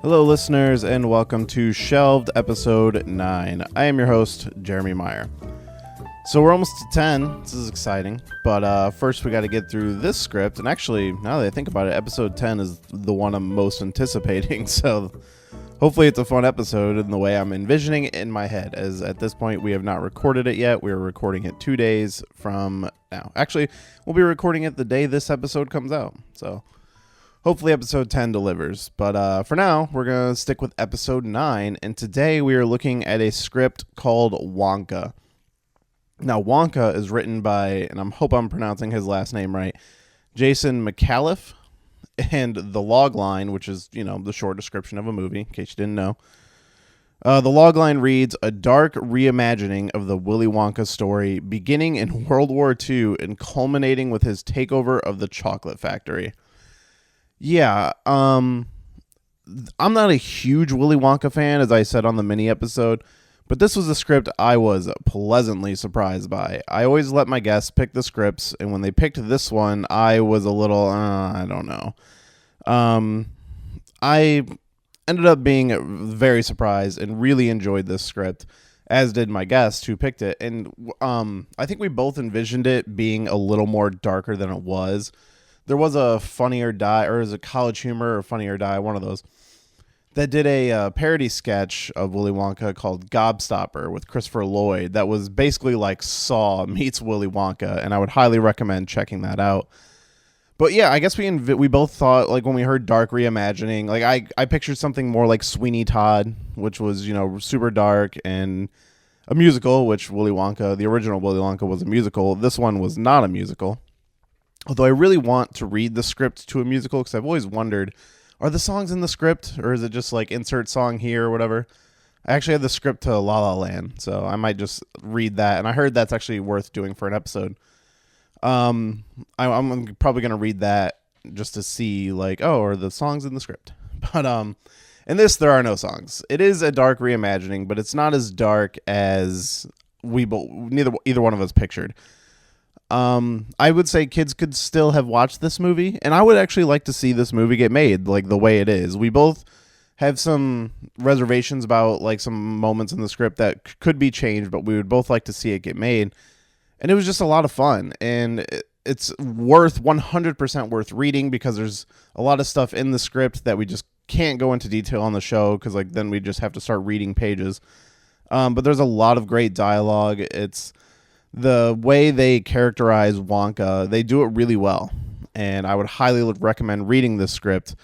Hello, listeners, and welcome to Shelved, Episode 9. I am your host, Jeremy Meyer. So we're almost to 10. This is exciting. But first, we got to get through this script. And actually, now that I think about it, Episode 10 is the one I'm most anticipating. So hopefully it's a fun episode in the way I'm envisioning it in my head. As at this point, we have not recorded it yet. We are recording it 2 days from now. Actually, we'll be recording it the day this episode comes out. So hopefully episode 10 delivers. But for now, we're going to stick with episode 9. And today we are looking at a script called Wonka. Now, Wonka is written by, and I hope I'm pronouncing his last name right, Jason Micallef. And the Logline, which is, the short description of a movie, in case you didn't know. The Logline reads, a dark reimagining of the Willy Wonka story beginning in World War II and culminating with his takeover of the chocolate factory. Yeah, I'm not a huge Willy Wonka fan, as I said on the mini episode, but this was a script I was pleasantly surprised by. I always let my guests pick the scripts, and when they picked this one, I was a little, I don't know. I ended up being very surprised and really enjoyed this script, as did my guest who picked it, and I think we both envisioned it being a little more darker than it was. There was a Funny or Die, or is it College Humor or Funny or Die, one of those, that did a parody sketch of Willy Wonka called Gobstopper with Christopher Lloyd that was basically like Saw meets Willy Wonka, and I would highly recommend checking that out. But yeah, I guess we both thought, like, when we heard dark reimagining, like I pictured something more like Sweeney Todd, which was, super dark, and a musical, which Willy Wonka, the original Willy Wonka, was a musical. This one was not a musical. Although I really want to read the script to a musical, because I've always wondered, are the songs in the script, or is it just like insert song here or whatever? I actually had the script to La La Land, so I might just read that, and I heard that's actually worth doing for an episode. I'm probably going to read that just to see, like, oh, are the songs in the script? But in this, there are no songs. It is a dark reimagining, but it's not as dark as either one of us pictured. I would say kids could still have watched this movie, and I would actually like to see this movie get made like the way it is. We both have some reservations about like some moments in the script that could be changed, but we would both like to see it get made. And it was just a lot of fun, and it's 100% worth reading, because there's a lot of stuff in the script that we just can't go into detail on the show, because like then we just have to start reading pages. But there's a lot of great dialogue. It's the way they characterize Wonka, they do it really well, and I would highly recommend reading this script.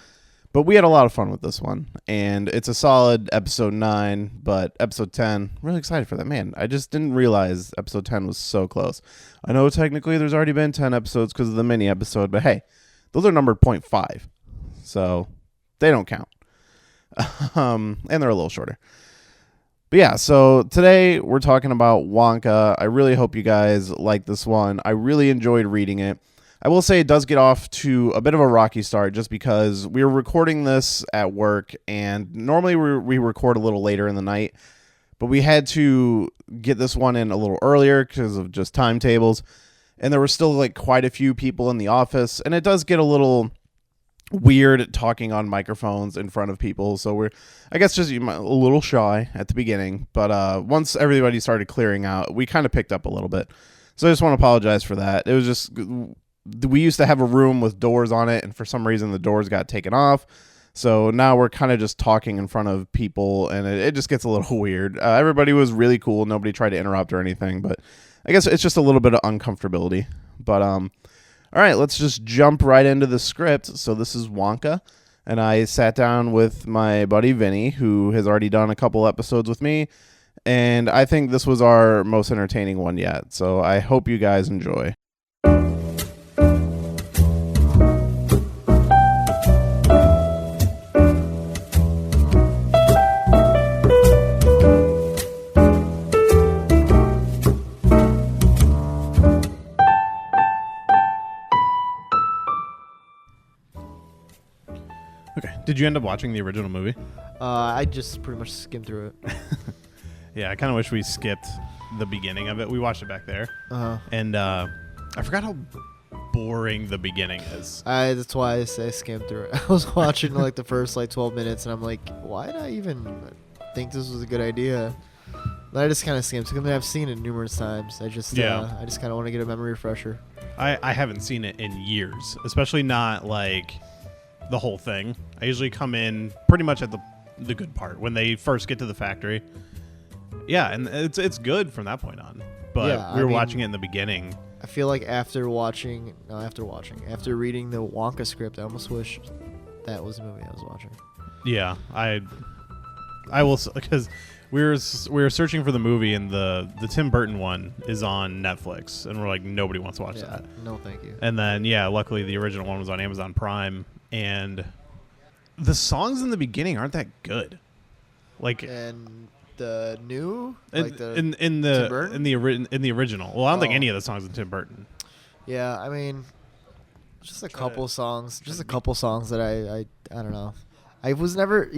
But we had a lot of fun with this one, and it's a solid episode 9, but episode 10, really excited for that. Man, I just didn't realize episode 10 was so close. I know technically there's already been 10 episodes because of the mini episode, but hey, those are numbered 0.5, so they don't count. And they're a little shorter. But yeah, so today we're talking about Wonka. I really hope you guys like this one. I really enjoyed reading it. I will say it does get off to a bit of a rocky start, just because we were recording this at work, and normally we record a little later in the night, but we had to get this one in a little earlier because of just timetables, and there were still like quite a few people in the office, and it does get a little weird talking on microphones in front of people, so we're, I guess, just a little shy at the beginning, but once everybody started clearing out, we kind of picked up a little bit. So I just want to apologize for that. It was just, we used to have a room with doors on it, and for some reason the doors got taken off, so now we're kind of just talking in front of people, and it just gets a little weird. Everybody was really cool, nobody tried to interrupt or anything, but I guess it's just a little bit of uncomfortability. But all right, let's just jump right into the script. So this is Wonka, and I sat down with my buddy Vinny, who has already done a couple episodes with me, and I think this was our most entertaining one yet. So I hope you guys enjoy. Okay. Did you end up watching the original movie? I just pretty much skimmed through it. Yeah, I kind of wish we skipped the beginning of it. We watched it back there. And I forgot how boring the beginning is. That's why I say skimmed through it. I was watching like the first like 12 minutes, and I'm like, why did I even think this was a good idea? But I just kind of skimmed. I mean, I've seen it numerous times. I just kind of want to get a memory refresher. I haven't seen it in years, especially not like the whole thing. I usually come in pretty much at the good part when they first get to the factory. Yeah, and it's good from that point on. But we were watching it in the beginning. I feel like after reading the Wonka script, I almost wish that was the movie I was watching. Yeah, I will, because we were searching for the movie, and the Tim Burton one is on Netflix, and we're like, nobody wants to watch that. No, thank you. And then luckily the original one was on Amazon Prime, and the songs in the beginning aren't that good. Like, and the new, like in the original. Well, I don't think any of the songs in Tim Burton. Yeah, I mean, just a couple songs that I don't know. I was never,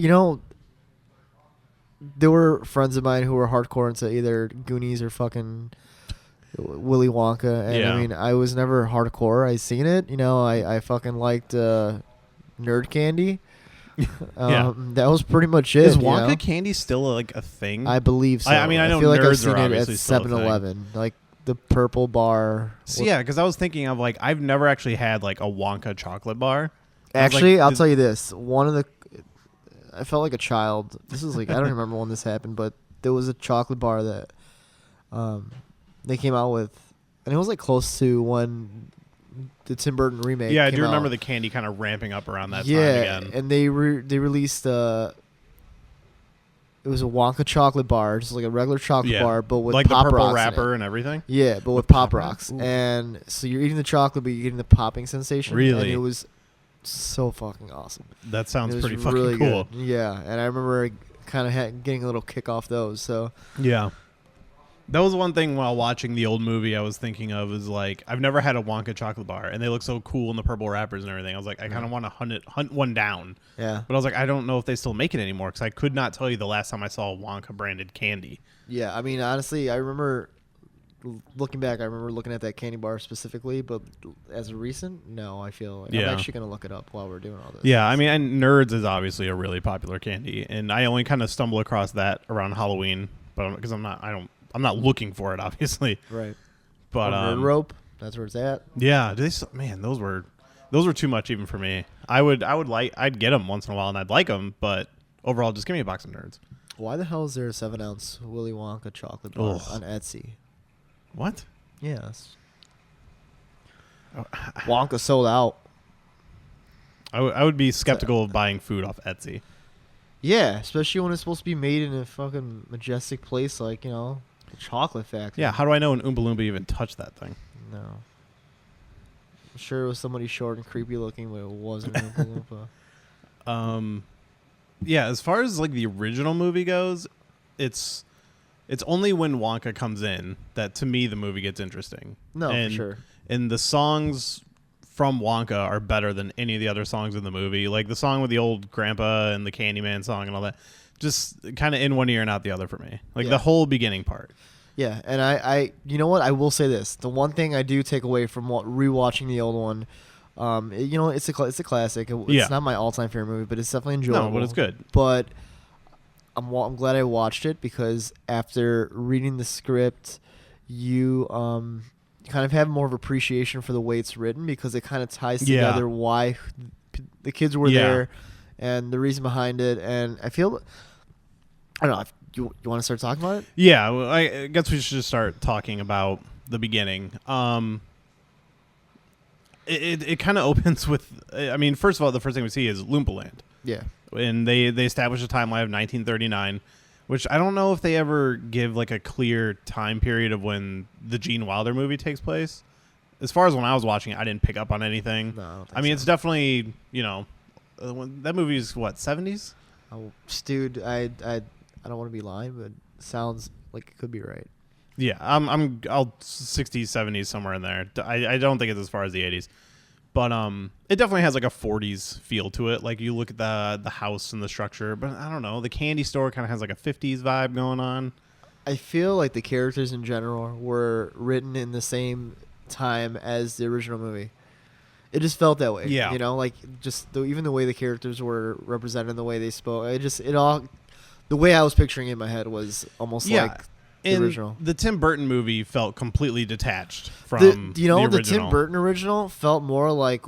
there were friends of mine who were hardcore into either Goonies or fucking Willy Wonka, and I mean, I was never hardcore. I seen it, I fucking liked Nerd Candy. That was pretty much it. Is Wonka candy still like a thing? I believe so. I mean, I know feel like I've nerds seen are it at obviously still a thing. 7-Eleven, like the purple bar. So, because I was thinking of like, I've never actually had like a Wonka chocolate bar. Actually, I'll tell you this. I felt like a child. This is like, I don't remember when this happened, but there was a chocolate bar that they came out with, and it was like close to when the Tim Burton remake. Yeah, I do came remember out. the candy kind of ramping up around that time again. And they released it was a Wonka chocolate bar, just like a regular chocolate bar, but with like pop the purple rocks wrapper and everything. Yeah, but with pop rocks. And so you're eating the chocolate, but you're getting the popping sensation. Really? And it was so fucking awesome. That sounds pretty fucking really cool. Good. Yeah, and I remember kind of getting a little kick off those. So yeah. That was one thing while watching the old movie I was thinking of, is like, I've never had a Wonka chocolate bar, and they look so cool in the purple wrappers and everything. I was like, I kind of want to hunt one down. Yeah. But I was like, I don't know if they still make it anymore, because I could not tell you the last time I saw a Wonka branded candy. Yeah, I mean, honestly, I remember looking back, I remember looking at that candy bar specifically, but as a recent, no, I feel like I'm actually going to look it up while we're doing all this. Yeah, I mean, and Nerds is obviously a really popular candy, and I only kind of stumble across that around Halloween, but because I'm not looking for it, obviously. Right. But Nerd Rope, that's where it's at. Yeah, those were too much even for me. I'd get them once in a while and I'd like them, but overall, just give me a box of Nerds. Why the hell is there a 7-ounce Willy Wonka chocolate bar on Etsy? What? Yes. Wonka sold out. I would be skeptical of buying food off Etsy. Yeah, especially when it's supposed to be made in a fucking majestic place like, a chocolate factory. Yeah, how do I know an Oompa Loompa even touched that thing? No. I'm sure it was somebody short and creepy looking, but it wasn't an Oompa Loompa. Yeah, as far as like the original movie goes, it's only when Wonka comes in that to me the movie gets interesting. No, for sure. And the songs from Wonka are better than any of the other songs in the movie. Like the song with the old grandpa and the Candyman song and all that, just kind of in one ear and out the other for me. Like the whole beginning part. Yeah, and I you know what? I will say this. The one thing I do take away from rewatching the old one, it's a classic. It's not my all-time favorite movie, but it's definitely enjoyable. No, but it's good. But I'm glad I watched it, because after reading the script, you kind of have more of appreciation for the way it's written, because it kind of ties together why the kids were there and the reason behind it. And I feel, I don't know, you want to start talking about it? Yeah, well, I guess we should just start talking about the beginning. It kind of opens with, I mean, first of all, the first thing we see is Loompa Land. Yeah. And they establish a timeline of 1939, which I don't know if they ever give like a clear time period of when the Gene Wilder movie takes place. As far as when I was watching it, I didn't pick up on anything. No, I don't think I mean, so. it's definitely, that movie is what, 70s? Oh, dude, I don't want to be lying, but it sounds like it could be right. Yeah, I'll 60s, 70s, somewhere in there. I don't think it's as far as the 80s. But it definitely has like a 40s feel to it. Like you look at the house and the structure, but I don't know, the candy store kind of has like a 50s vibe going on. I feel like the characters in general were written in the same time as the original movie. It just felt that way. Yeah. You know, like just even the way the characters were represented, the way they spoke. It all, the way I was picturing it in my head was almost like the original. The Tim Burton movie felt completely detached from the original. The Tim Burton original felt more like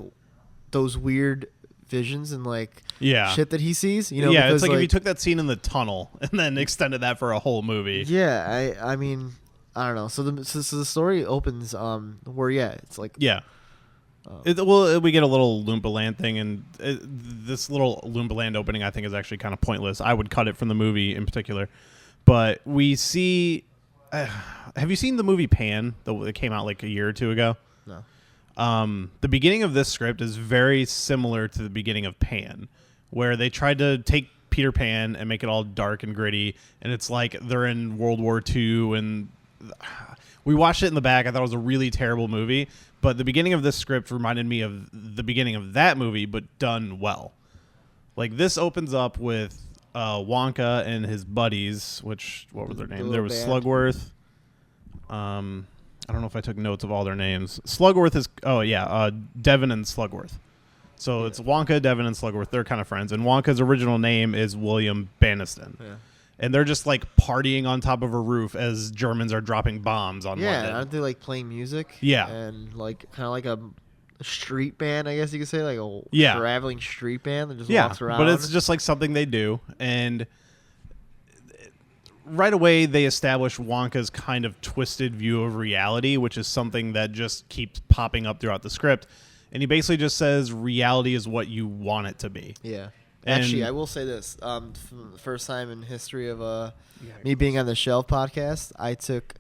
those weird visions and like shit that he sees. You know, yeah, it's like if you took that scene in the tunnel and then extended that for a whole movie. Yeah, I mean, I don't know. So the story opens where it's like we get a little Loompa Land thing, and this little Loompa Land opening I think is actually kind of pointless. I would cut it from the movie in particular. But we see... have you seen the movie Pan that came out like a year or two ago? No. The beginning of this script is very similar to the beginning of Pan, where they tried to take Peter Pan and make it all dark and gritty, and it's like they're in World War II, and we watched it in the back. I thought it was a really terrible movie, but the beginning of this script reminded me of the beginning of that movie, but done well. Like, this opens up with Wonka and his buddies, what were their names? There was band. Slugworth. I don't know if I took notes of all their names. Slugworth is Devin and Slugworth. So it's Wonka, Devin, and Slugworth. They're kind of friends, and Wonka's original name is William Banniston. Yeah. And they're just like partying on top of a roof as Germans are dropping bombs on London. Aren't they like playing music? Yeah, and like kind of like a street band, I guess you could say, like a traveling street band that just walks around. But it's just like something they do, and right away they establish Wonka's kind of twisted view of reality, which is something that just keeps popping up throughout the script. And he basically just says reality is what you want it to be. Yeah. Actually, I will say this. From the first time in history of me being on the Shelved podcast, I took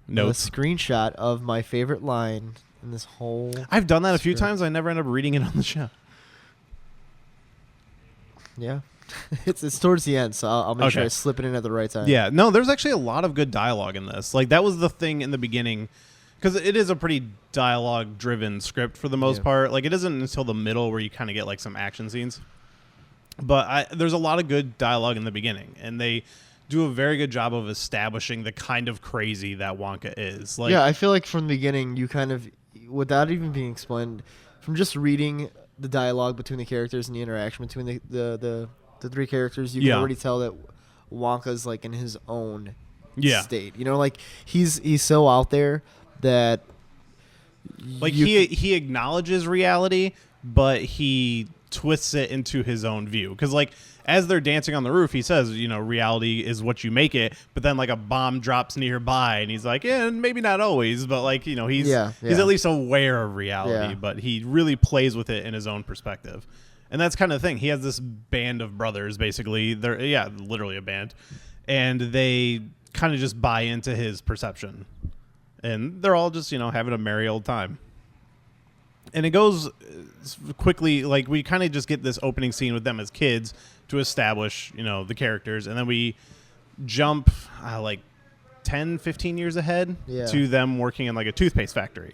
notes. A screenshot of my favorite line in this whole I've done that a few times. I never end up reading it on the show. Yeah. It's towards the end, so I'll make sure I slip it in at the right time. Yeah. No, there's actually a lot of good dialogue in this. Like, that was the thing in the beginning, because it is a pretty dialogue-driven script for the most part. Like, it isn't until the middle where you kind of get, like, some action scenes. But there's a lot of good dialogue in the beginning, and they do a very good job of establishing the kind of crazy that Wonka is. Like, I feel like from the beginning, you kind of, without even being explained, from just reading the dialogue between the characters and the interaction between the three characters, you can already tell that Wonka's like in his own state. You know, like he's so out there that like he acknowledges reality, but he twists it into his own view. Because like as they're dancing on the roof, he says, you know, reality is what you make it. But then like a bomb drops nearby, and he's like, yeah, maybe not always, but like, you know, he's at least aware of reality. But he really plays with it in his own perspective. And that's kind of the thing. He has this band of brothers, basically. They're literally a band, and they kind of just buy into his perception, and they're all just, you know, having a merry old time. And it goes quickly. Like, we kind of just get this opening scene with them as kids to establish, you know, the characters, and then we jump like 10, 15 years ahead to them working in like a toothpaste factory,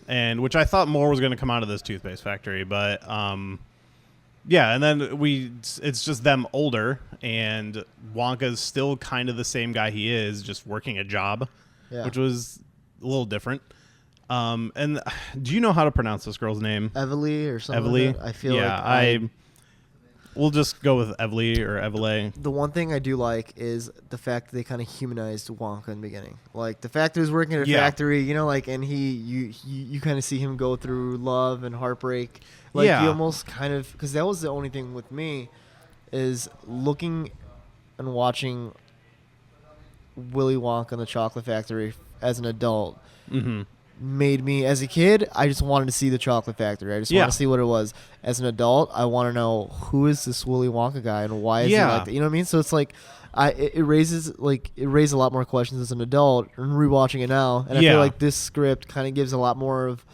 and which I thought more was going to come out of this toothpaste factory, but and then it's just them older, and Wonka's still kind of the same guy he is, just working a job, which was a little different. And do you know how to pronounce this girl's name? Evely or something. Evely? Like that. I feel like we'll just go with Evely or Evely. The one thing I do like is the fact that they kind of humanized Wonka in the beginning. Like the fact that he was working at a factory, you know, like, and you kind of see him go through love and heartbreak. Like you almost kind of, because that was the only thing with me, is looking and watching Willy Wonka and the Chocolate Factory as an adult. Made me, as a kid, I just wanted to see the Chocolate Factory. I just want to see what it was. As an adult, I want to know, who is this Willy Wonka guy and why is he like that? You know what I mean? So it's like it raised a lot more questions as an adult, and rewatching it now, and I feel like this script kind of gives a lot more of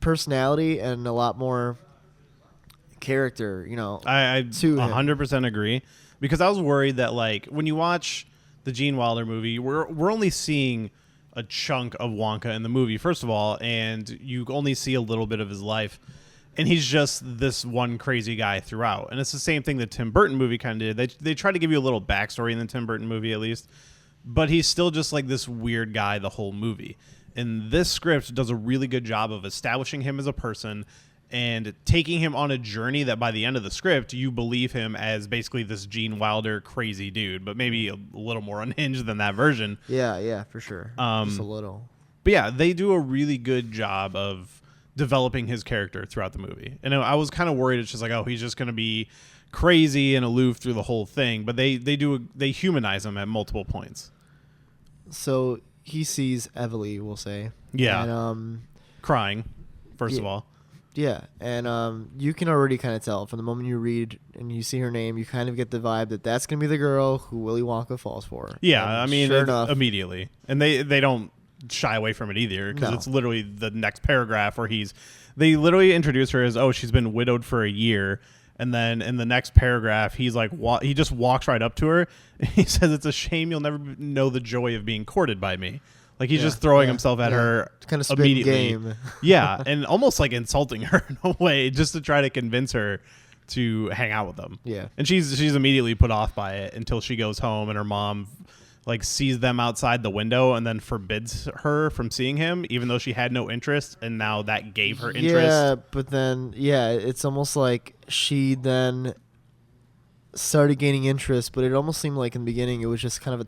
personality and a lot more character, you know. I 100% agree, because I was worried that, like, when you watch the Gene Wilder movie, we're only seeing a chunk of Wonka in the movie, first of all, and you only see a little bit of his life. And he's just this one crazy guy throughout. And it's the same thing the Tim Burton movie kind of did. They try to give you a little backstory in the Tim Burton movie, at least. But he's still just like this weird guy the whole movie. And this script does a really good job of establishing him as a person and taking him on a journey that by the end of the script, you believe him as basically this Gene Wilder crazy dude, but maybe a little more unhinged than that version. Yeah, for sure. Just a little. But yeah, they do a really good job of developing his character throughout the movie. And I was kind of worried it's just like, oh, he's just going to be crazy and aloof through the whole thing. But they humanize him at multiple points. So he sees Evely, we'll say. Yeah. And, crying, first of all. Yeah. And you can already kind of tell from the moment you read and you see her name, you kind of get the vibe that that's going to be the girl who Willy Wonka falls for. Yeah, and I mean, sure enough, immediately. And they don't shy away from it either, because it's literally the next paragraph where they literally introduce her as, oh, she's been widowed for a year, and then in the next paragraph he's like, he just walks right up to her and he says, it's a shame you'll never know the joy of being courted by me. Like he's just throwing himself at her kind of immediately. game. Yeah, and almost like insulting her in a way, just to try to convince her to hang out with them. Yeah, and she's immediately put off by it until she goes home and her mom like sees them outside the window and then forbids her from seeing him, even though she had no interest, and now that gave her interest. Yeah, but then it's almost like she then started gaining interest, but it almost seemed like in the beginning it was just kind of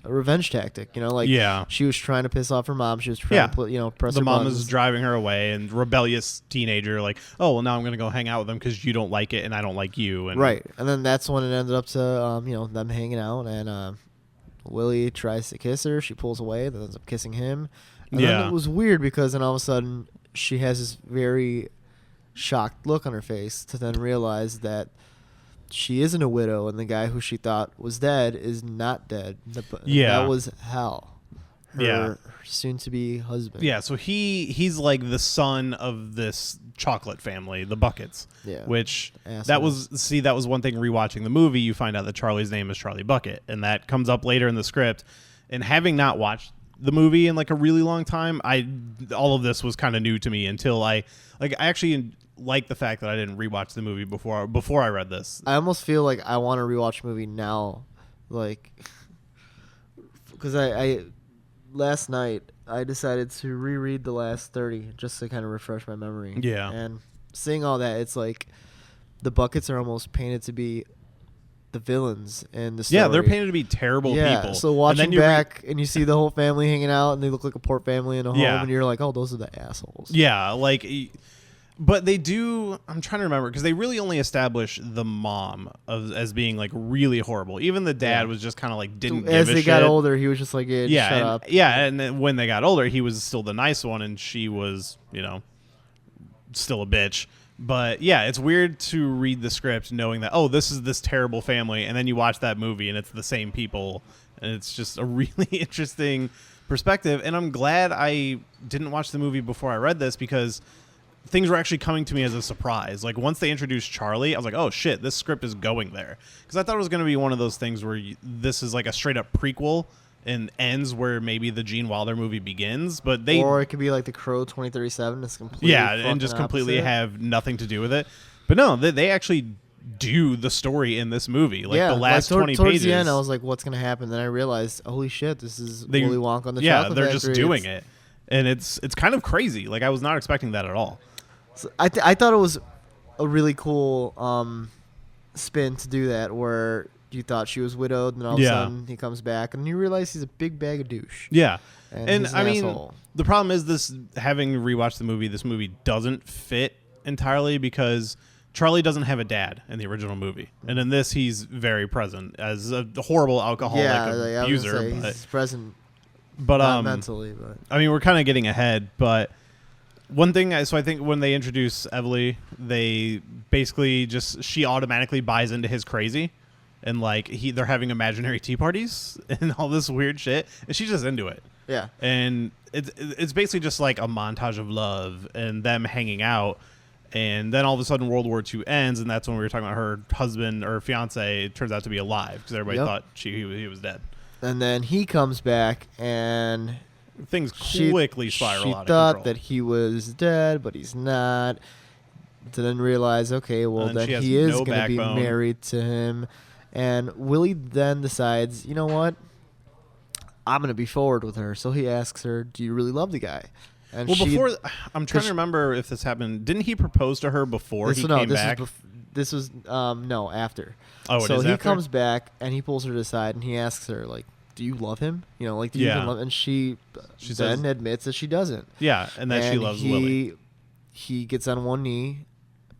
a revenge tactic, like she was trying to piss off her mom. She was trying to press the her mom buttons. is driving her away, and rebellious teenager like, oh well, now I'm gonna go hang out with them because you don't like it and I don't like you. And right, and then that's when it ended up to them hanging out, and Willie tries to kiss her. She pulls away, then ends up kissing him. And then it was weird because then all of a sudden she has this very shocked look on her face to then realize that she isn't a widow, and the guy who she thought was dead is not dead. That was Hal, her soon-to-be husband. Yeah, so he's like the son of this chocolate family, the Buckets. Yeah, which assholes. that was one thing rewatching the movie. You find out that Charlie's name is Charlie Bucket, and that comes up later in the script. And having not watched the movie in like a really long time, all of this was kind of new to me until I actually like the fact that I didn't rewatch the movie before I read this. I almost feel like I want to rewatch the movie now, like, because I last night I decided to reread the last 30 just to kind of refresh my memory. Yeah, and seeing all that, it's like the Buckets are almost painted to be the villains in the story. Yeah, they're painted to be terrible people. So watching back and you see the whole family hanging out and they look like a poor family in a home, and you're like, oh, those are the assholes. Yeah, like. But they do. I'm trying to remember because they really only establish the mom as being like really horrible. Even the dad was just kind of like didn't. As give a they shit. got older, he was just like, shut up. Yeah, and then when they got older, he was still the nice one, and she was, still a bitch. But yeah, it's weird to read the script knowing that, oh, this is this terrible family, and then you watch that movie and it's the same people, and it's just a really interesting perspective. And I'm glad I didn't watch the movie before I read this because things were actually coming to me as a surprise. Like once they introduced Charlie, I was like, oh shit, this script is going there. Because I thought it was going to be one of those things where this is like a straight up prequel and ends where maybe the Gene Wilder movie begins. Or it could be like The Crow 2037. It's completely and just completely have nothing to do with it. But no, they actually do the story in this movie. Like the last 20 pages. Towards the end, I was like, what's going to happen? Then I realized, holy shit, this is Willy Wonka on the Chocolate they're Factory. just doing it. And it's kind of crazy. Like I was not expecting that at all. So I thought it was a really cool spin to do that, where you thought she was widowed, and all of a sudden he comes back, and you realize he's a big bag of douche. Yeah, and I mean, asshole. The problem is this. Having rewatched the movie, this movie doesn't fit entirely because Charlie doesn't have a dad in the original movie, and in this he's very present as a horrible alcoholic abuser. He's present, but not mentally. But I mean, we're kind of getting ahead, but. One thing, so I think when they introduce Evely, they basically she automatically buys into his crazy, and like they're having imaginary tea parties and all this weird shit, and she's just into it. Yeah, and it's basically just like a montage of love and them hanging out, and then all of a sudden World War II ends, and that's when we were talking about her husband or fiance turns out to be alive because everybody thought he was dead. And then he comes back, and things quickly spiral she out of thought control. that he was dead, but he's not. To then realize, okay, well, And then she has he is no going to be backbone. married to him. And Willie then decides, you know what? I'm going to be forward with her. So he asks her, do you really love the guy? And Well, before I'm trying to remember if this happened. Didn't he propose to her before he came back? This was no, after. Oh, it so is he after? comes back and he pulls her to the side and he asks her, like, do you love him? You know, like, do you even love him? And she then says, admits that she doesn't. Yeah, and that she loves Willie. He gets on one knee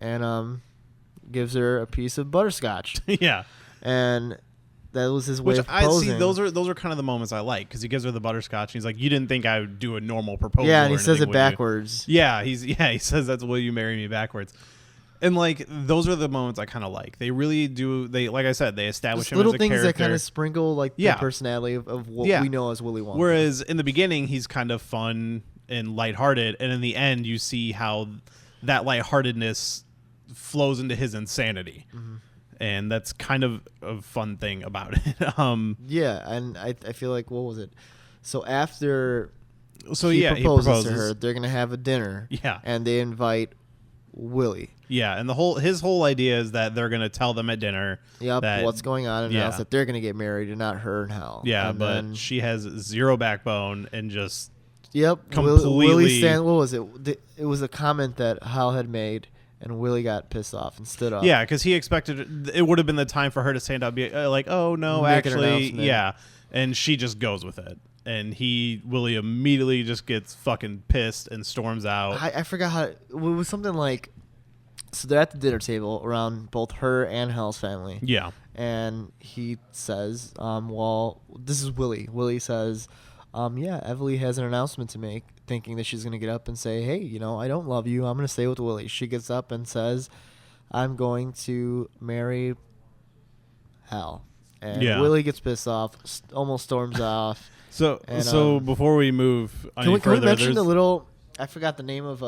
and gives her a piece of butterscotch. Yeah. And that was his way of proposing. I see. Those are kind of the moments I like, because he gives her the butterscotch. And he's like, "You didn't think I would do a normal proposal?" Yeah, and he or says anything, it backwards. Yeah, he says that's "Will you marry me?" backwards. And like those are the moments I kind of like. They really do. They, like I said, they establish him as a character. Little things that kind of sprinkle like the personality of what we know as Willy Wonka. Whereas in the beginning, he's kind of fun and lighthearted, and in the end, you see how that lightheartedness flows into his insanity. Mm-hmm. And that's kind of a fun thing about it. Yeah, and I feel like, what was it? So after he proposes to her, they're going to have a dinner. Yeah. And they invite Willie. Yeah, and his whole idea is that they're going to tell them at dinner what's going on, and announce that they're going to get married and not her and Hal. Yeah, and but she has zero backbone and just completely... Willie what was it? It was a comment that Hal had made, and Willie got pissed off and stood up. Yeah, because he expected it would have been the time for her to stand up and be like, oh, no, Make actually, yeah. And she just goes with it. And Willie immediately just gets fucking pissed and storms out. I forgot how... It was something like... So they're at the dinner table around both her and Hal's family. Yeah. And he says, well, this is Willie. Willie says, Everly has an announcement to make, thinking that she's going to get up and say, hey, I don't love you. I'm going to stay with Willie. She gets up and says, I'm going to marry Hal. And Willie gets pissed off, almost storms off. So before we move any can we further, mention the little... I forgot the name of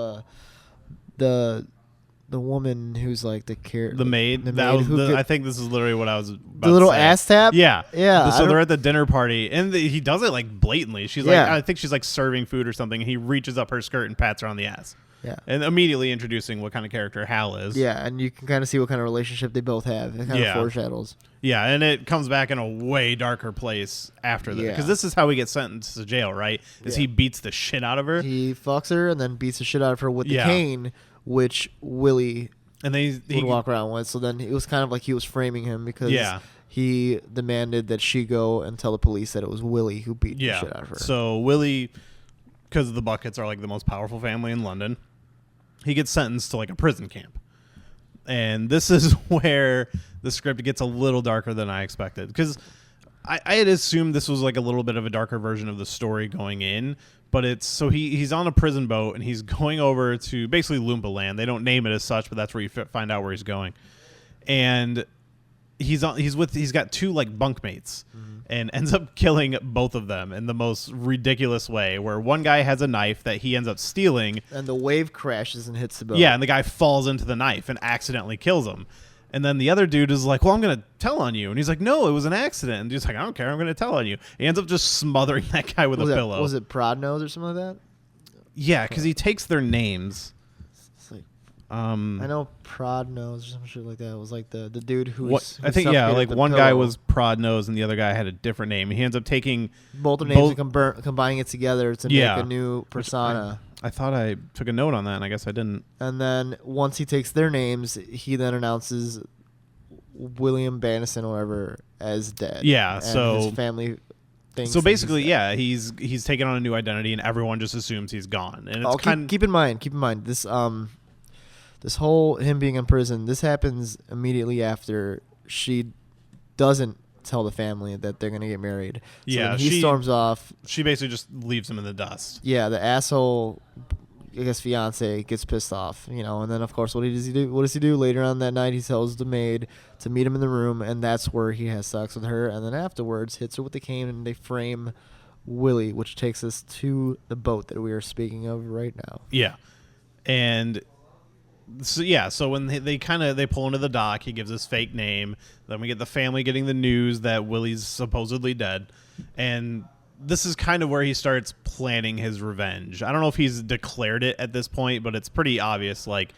the woman who's like the maid. I think this is literally what I was about the little to say. ass tap. Yeah. Yeah. So they're at the dinner party, and he does it like blatantly. She's like, I think she's like serving food or something, and he reaches up her skirt and pats her on the ass. Yeah. And immediately introducing what kind of character Hal is. Yeah, and you can kind of see what kind of relationship they both have. It kind of foreshadows. Yeah, and it comes back in a way darker place after that. Because this is how he gets sentenced to jail, right? He beats the shit out of her. He fucks her and then beats the shit out of her with the cane, which Willie and then he would walk around with. So then it was kind of like he was framing him because he demanded that she go and tell the police that it was Willie who beat the shit out of her. So Willie, because the Buckets are like the most powerful family in London, he gets sentenced to like a prison camp. And this is where the script gets a little darker than I expected. Because I had assumed this was like a little bit of a darker version of the story going in. But he's on a prison boat and he's going over to basically Loompa Land. They don't name it as such, but that's where you find out where he's going. And he's got two like bunkmates and ends up killing both of them in the most ridiculous way, where one guy has a knife that he ends up stealing, and the wave crashes and hits the boat. Yeah, and the guy falls into the knife and accidentally kills him. And then the other dude is like, well, I'm going to tell on you. And he's like, no, it was an accident. And he's like, I don't care. I'm going to tell on you. He ends up just smothering that guy with a pillow. Was it Prodnose or something like that? Yeah, because he takes their names. It's like, I know Prodnose or some shit like that. It was like the dude who I think, like one guy was Prodnose and the other guy had a different name. He ends up taking both the names and combining it together to make a new persona. I thought I took a note on that, and I guess I didn't. And then once he takes their names, he then announces William Bannison or whatever as dead. Yeah, and so his family thinks. So basically, he's taken on a new identity, and everyone just assumes he's gone. And it's keep in mind this whole him being in prison. This happens immediately after she doesn't tell the family that they're gonna get married. So then he storms off. She basically just leaves him in the dust. Yeah, the asshole, I guess, fiance gets pissed off, and then of course, what does he do? What does he do later on that night? He tells the maid to meet him in the room, and that's where he has sex with her. And then afterwards, hits her with the cane, and they frame Willie, which takes us to the boat that we are speaking of right now. Yeah, and So when they pull into the dock, he gives his fake name. Then we get the family getting the news that Willy's supposedly dead, and this is kind of where he starts planning his revenge. I don't know if he's declared it at this point, but it's pretty obvious. Like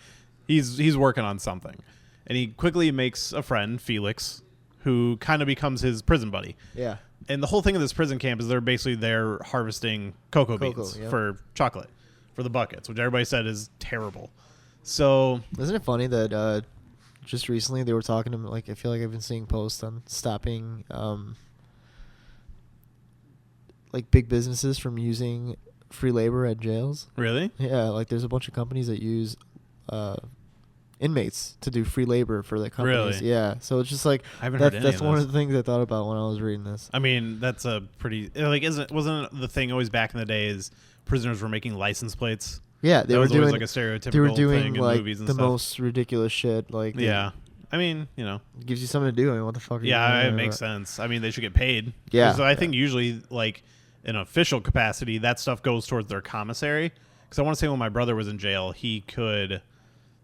he's working on something, and he quickly makes a friend, Felix, who kind of becomes his prison buddy. Yeah. And the whole thing of this prison camp is they're harvesting cocoa beans for chocolate, for the buckets, which everybody said is terrible. So isn't it funny that just recently they were talking to me, like I feel like I've been seeing posts on stopping like big businesses from using free labor at jails. Really? Yeah, like there's a bunch of companies that use inmates to do free labor for their companies. Really? Yeah. So it's just like I haven't heard any that's of one this. of the things I thought about when I was reading this. I mean, that's a pretty like wasn't the thing always back in the days prisoners were making license plates? Yeah, they that were was doing always like a stereotypical they were doing thing in like movies and the stuff. most ridiculous shit. Like Yeah. I mean, it gives you something to do. I mean, what the fuck? Are yeah, you it doing? makes sense. I mean, they should get paid. Yeah. So I think usually, like, in official capacity, that stuff goes towards their commissary. Because I want to say when my brother was in jail, he could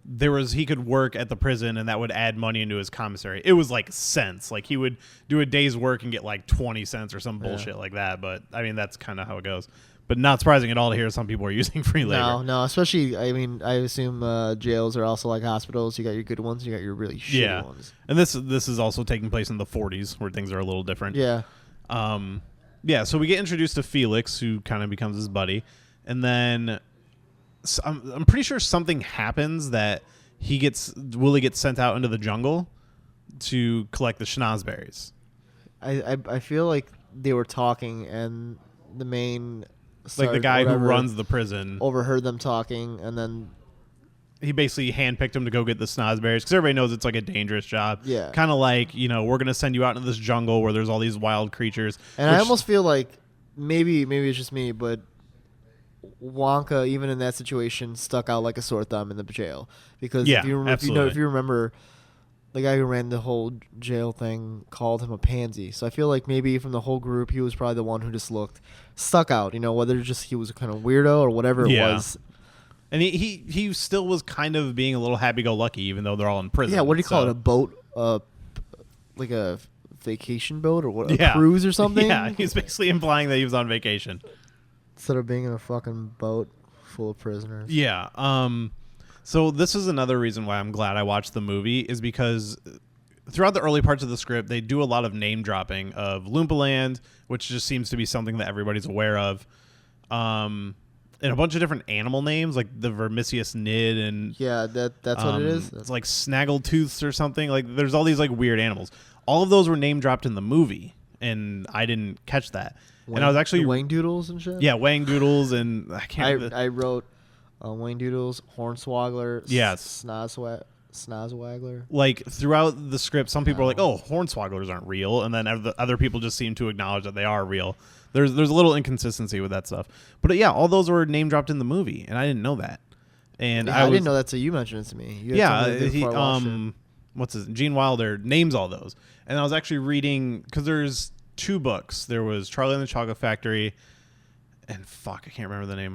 work at the prison, and that would add money into his commissary. It was like cents. Like he would do a day's work and get like 20 cents or some bullshit like that. But I mean, that's kind of how it goes. But not surprising at all to hear some people are using free labor. No, especially, I mean, I assume jails are also like hospitals. You got your good ones, you got your really shitty ones. And this is also taking place in the 40s where things are a little different. Yeah. So we get introduced to Felix, who kind of becomes his buddy. And then I'm pretty sure something happens that Willy gets sent out into the jungle to collect the schnozberries. I feel like they were talking and the main... Like the guy who runs the prison overheard them talking, and then he basically handpicked him to go get the snozberries because everybody knows it's like a dangerous job. Yeah. Kind of like, we're going to send you out into this jungle where there's all these wild creatures. And I almost feel like maybe it's just me, but Wonka, even in that situation, stuck out like a sore thumb in the jail. Because if you remember, the guy who ran the whole jail thing called him a pansy. So I feel like maybe from the whole group, he was probably the one who just stuck out. Whether just he was a kind of weirdo or whatever it was. And he still was kind of being a little happy-go-lucky, even though they're all in prison. Yeah, what do you call it? A boat? Like a vacation boat or what? A cruise or something? Yeah, he's basically implying that he was on vacation. Instead of being in a fucking boat full of prisoners. Yeah. So this is another reason why I'm glad I watched the movie, is because throughout the early parts of the script, they do a lot of name dropping of Loompaland, which just seems to be something that everybody's aware of. And a bunch of different animal names, like the Vermicious Nid and... Yeah, that's what it is. It's like Snaggletooths or something. Like there's all these like weird animals. All of those were name dropped in the movie, and I didn't catch that. And I was actually... Wang Doodles and shit? Yeah, Wang Doodles, and I can't... I wrote... Wayne Doodles, Hornswoggler, yes, Snozwaggler. Like throughout the script, some people are like, "Oh, Hornswogglers aren't real," and then other people just seem to acknowledge that they are real. There's a little inconsistency with that stuff, but yeah, all those were name dropped in the movie, and I didn't know that. And I didn't know that till you mentioned it to me. Gene Wilder names all those, and I was actually reading because there's 2 books. There was Charlie and the Chocolate Factory. And I can't remember the name.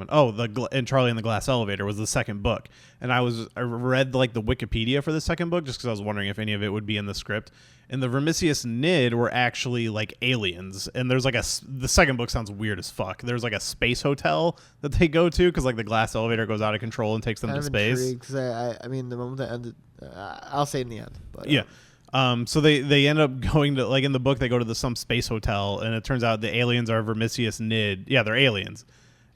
And Charlie and the Glass Elevator was the second book. And I read like the Wikipedia for the second book just because I was wondering if any of it would be in the script. And the Vermicious Nid were actually like aliens. And there's like the second book sounds weird as fuck. There's like a space hotel that they go to because like the glass elevator goes out of control and takes them to space. Because I mean, the moment that ended, I'll say in the end. But, yeah. So they end up going to, like in the book, they go to some space hotel, and it turns out the aliens are Vermicious Nid. Yeah, they're aliens.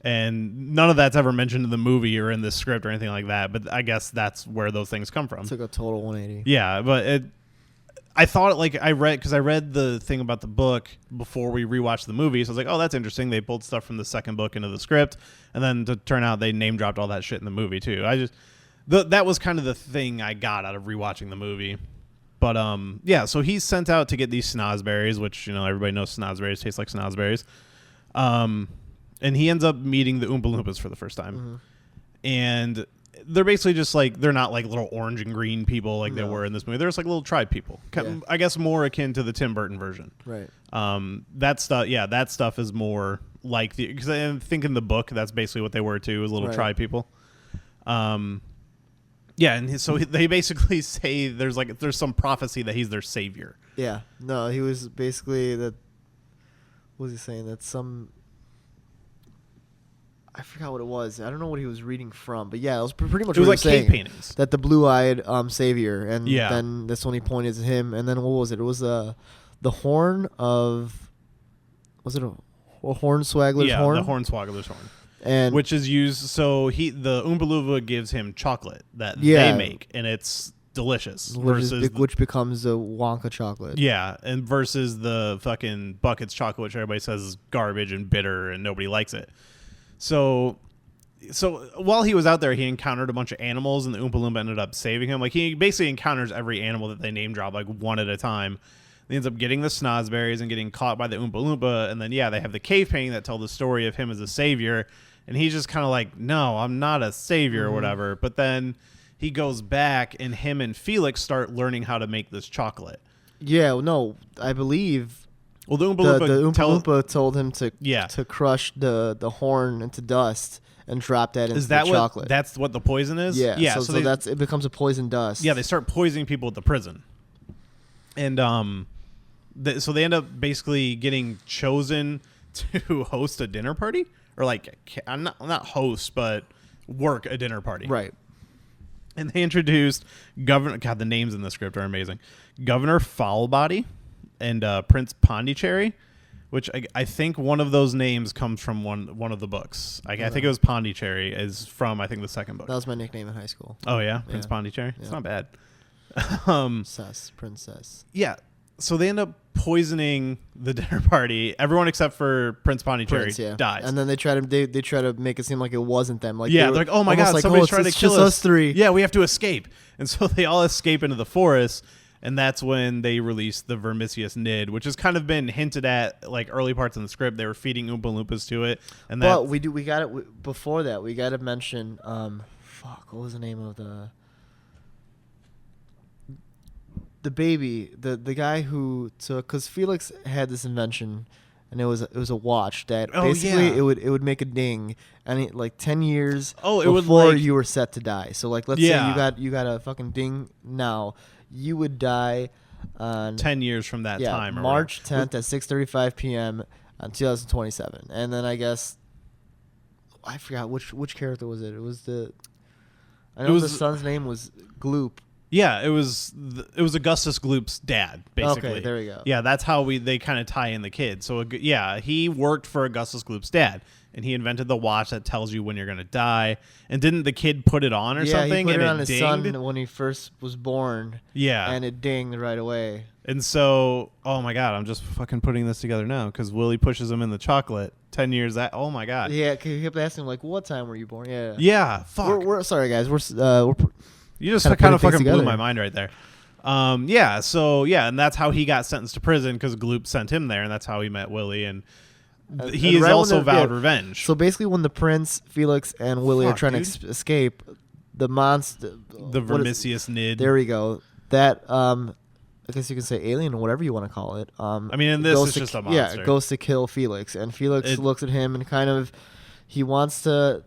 And none of that's ever mentioned in the movie or in the script or anything like that, but I guess that's where those things come from. It took a total 180. Yeah, but I thought, like, I read the thing about the book before we rewatched the movie, so I was like, oh, that's interesting. They pulled stuff from the second book into the script, and then to turn out they name dropped all that shit in the movie, too. That was kind of the thing I got out of rewatching the movie. But so he's sent out to get these snozberries, which everybody knows snozberries taste like snozberries. And he ends up meeting the Oompa Loompas for the first time, and they're basically just like they're not like little orange and green people like they were in this movie. They're just like little tribe people, I guess more akin to the Tim Burton version. Right. That stuff is more like because I think in the book that's basically what they were too, is little tribe people. Yeah, and so they basically say there's some prophecy that he's their savior. Yeah. No, he was basically that. What was he saying? That some. I forgot what it was. I don't know what he was reading from, but yeah, it was pretty much. It was what like he was cave saying, paintings. that the blue-eyed savior, and Yeah. then that's when he pointed to him, and then what was it? It was the horn of. Was it a hornswaggler's horn? Yeah, the hornswaggler's horn. And which is used, so the Oompa Loompa gives him chocolate that Yeah. they make, and it's delicious. which becomes the Wonka chocolate. Yeah, and versus the fucking Buckets chocolate, which everybody says is garbage and bitter, and nobody likes it. So while he was out there, he encountered a bunch of animals, and the Oompa Loompa ended up saving him. Like, he basically encounters every animal that they name drop, like, one at a time. He ends up getting the snozberries and getting caught by the Oompa Loompa, and then, yeah, they have the cave painting that tell the story of him as a savior, and he's just kind of like, no, I'm not a savior or whatever. But then he goes back, and him and Felix start learning how to make this chocolate. Yeah, no, I believe Well, the Oompa Loompa told him to crush the horn into dust and drop that into the chocolate. That's what the poison is? Yeah, Yeah. so it becomes a poison dust. Yeah, they start poisoning people at the prison. And so they end up basically getting chosen to host a dinner party, or I'm not host, but work a dinner party. Right. And they introduced Governor. God, the names in the script are amazing. Governor Foulbody and Prince Pondicherry, which I think one of those names comes from one of the books. I think it was Pondicherry is from I think the second book. That was my nickname in high school. Oh yeah, Prince Pondicherry. Yeah. It's not bad. Princess. Yeah. So they end up poisoning the dinner party. Everyone except for Prince Pondicherry dies. And then they try to make it seem like it wasn't them. Like they're like, oh my god, somebody's trying to kill us. Us three. Yeah, we have to escape. And so they all escape into the forest, and that's when they release the vermicious nid, which has kind of been hinted at like early parts in the script. They were feeding Oompa Loompas to it, and but we got it before that. We got to mention what was the name of the baby, the guy who took, because Felix had this invention, and it was a watch that basically it would make a ding, and like 10 years before you were set to die. So like let's say you got a fucking ding now, you would die on 10 years from that time, March 10th at 6:35 p.m. on 2027, and then I guess I forgot which character was it. It was the son's name was Gloop. Yeah, it was Augustus Gloop's dad, basically. Okay, there we go. Yeah, that's how they kind of tie in the kid. So yeah, he worked for Augustus Gloop's dad, and he invented the watch that tells you when you're gonna die. And didn't the kid put it on or something? Yeah, he put and it on his dinged? son when he first was born. Yeah, and it dinged right away. And so, oh my god, I'm just fucking putting this together now because Willy pushes him in the chocolate. 10 years that. Oh my god. Yeah, he kept asking like, "What time were you born?" Yeah. Yeah. Fuck. We're sorry, guys. We're You just kind of fucking blew my mind right there. Yeah, so, yeah, and that's how he got sentenced to prison because Gloop sent him there, and that's how he met Willy, and he has also vowed revenge. So basically when the Prince, Felix, and Willy are trying to escape, the monster... The vermicious nid. There we go. That, I guess you can say alien or whatever you want to call it. I mean, in this, it's just a monster. Yeah, it goes to kill Felix, and Felix looks at him and kind of... He wants to...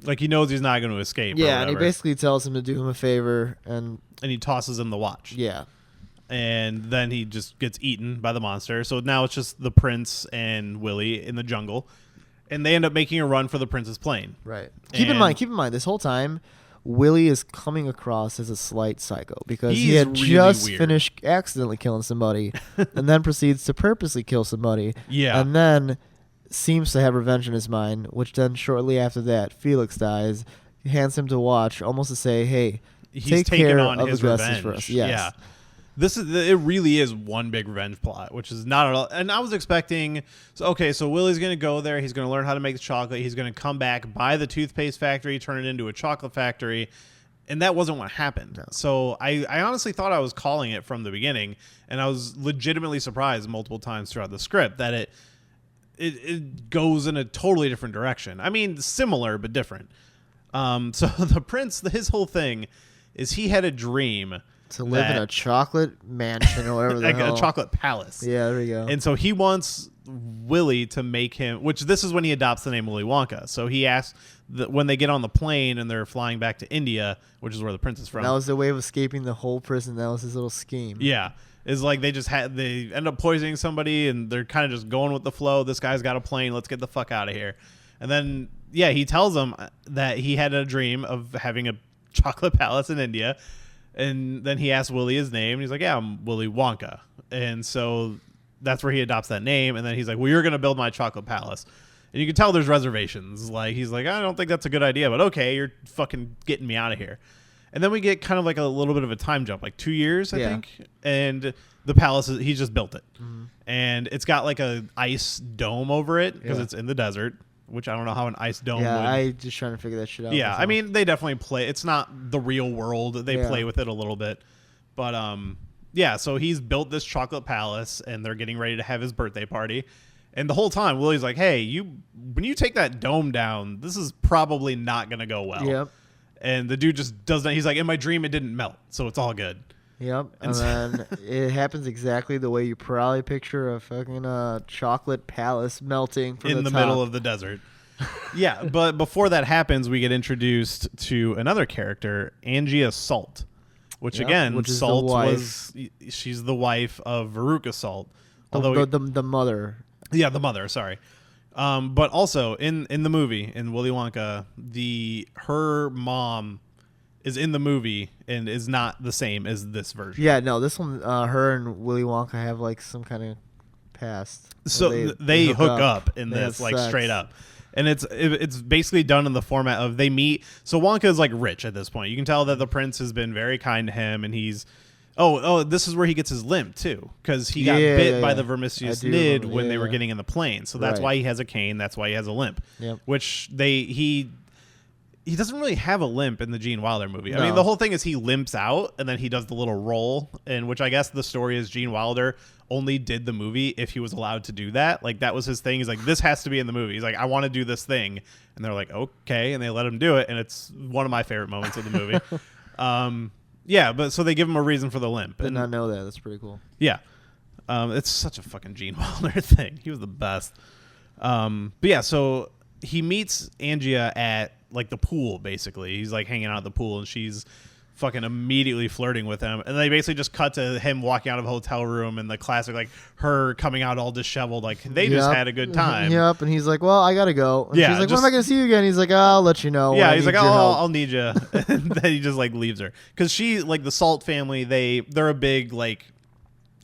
Like, he knows he's not going to escape. Yeah, and he basically tells him to do him a favor, and he tosses him the watch. Yeah. And then he just gets eaten by the monster. So now it's just the Prince and Willy in the jungle. And they end up making a run for the Prince's plane. Right. Keep in mind, this whole time, Willy is coming across as a slight psycho because he had really just finished accidentally killing somebody and then proceeds to purposely kill somebody. Yeah. And then seems to have revenge in his mind, which then shortly after that, Felix dies. He hands him to watch, almost to say, "Hey, he's taking on his revenge for us." Yes. Yeah, it really is one big revenge plot, which is not at all. And I was expecting, so Willy's gonna go there. He's gonna learn how to make the chocolate. He's gonna come back, buy the toothpaste factory, turn it into a chocolate factory. And that wasn't what happened. No. So I honestly thought I was calling it from the beginning, and I was legitimately surprised multiple times throughout the script that it goes in a totally different direction. I mean, similar but different. So the Prince, his whole thing is he had a dream to live in a chocolate mansion or whatever the hell. A chocolate palace. Yeah, there we go. And so he wants Willy to make him, which this is when he adopts the name Willy Wonka. So he asks when they get on the plane and they're flying back to India, which is where the prince is from. That was the way of escaping the whole prison. That was his little scheme. Yeah. Is like they end up poisoning somebody and they're kind of just going with the flow. This guy's got a plane. Let's get the fuck out of here. And then, yeah, he tells them that he had a dream of having a chocolate palace in India. And then he asks Willy his name. And he's like, yeah, I'm Willy Wonka. And so that's where he adopts that name. And then he's like, well, you're going to build my chocolate palace. And you can tell there's reservations. Like, he's like, I don't think that's a good idea, but okay, you're fucking getting me out of here. And then we get kind of like a little bit of a time jump, like 2 years, I think. And the palace, he's just built it. Mm-hmm. And it's got like a ice dome over it because it's in the desert, which I don't know how an ice dome would. I just trying to figure that shit out. Yeah, myself. I mean, they definitely play. It's not the real world. They play with it a little bit. But, yeah, so he's built this chocolate palace, and they're getting ready to have his birthday party. And the whole time, Willy's like, hey, when you take that dome down, this is probably not going to go well. Yep. And the dude just does that. He's like, in my dream, it didn't melt, so it's all good. Yep. And then it happens exactly the way you probably picture a fucking chocolate palace melting from in the middle of the desert. Yeah, but before that happens, we get introduced to another character, Angia Salt, which again, Salt was she's the wife of Veruca Salt. Although the mother. Yeah, the mother. Sorry, but also in the movie in Willy Wonka, her mom is in the movie and is not the same as this version. Yeah, no, this one, her and Willy Wonka have like some kind of past. So they hook up in this, like sex. Straight up. And it's basically done in the format of they meet. So Wonka is like rich at this point. You can tell that the prince has been very kind to him, and he's this is where he gets his limp too, because he got bit by the vermicious nid when they were getting in the plane. So that's why he has a cane. That's why he has a limp. Yep. Which he doesn't really have a limp in the Gene Wilder movie. No. I mean, the whole thing is he limps out and then he does the little roll, and which I guess the story is Gene Wilder only did the movie if he was allowed to do that. Like, that was his thing. He's like, this has to be in the movie. He's like, I want to do this thing. And they're like, okay. And they let him do it. And it's one of my favorite moments of the movie. Yeah, but so they give him a reason for the limp. Did not know that. That's pretty cool. Yeah. It's such a fucking Gene Wilder thing. He was the best. But yeah, so he meets Angia at like the pool, basically. He's like hanging out at the pool, and she's fucking immediately flirting with him. And they basically just cut to him walking out of a hotel room, and the classic, like, her coming out all disheveled, like they just had a good time. Yep. And he's like, well, I gotta go. And she's like, when am I gonna see you again? He's like, I'll let you know. Yeah, he's like, I'll need you. And then he just like leaves her, because she, like, the Salt family, they're a big, like,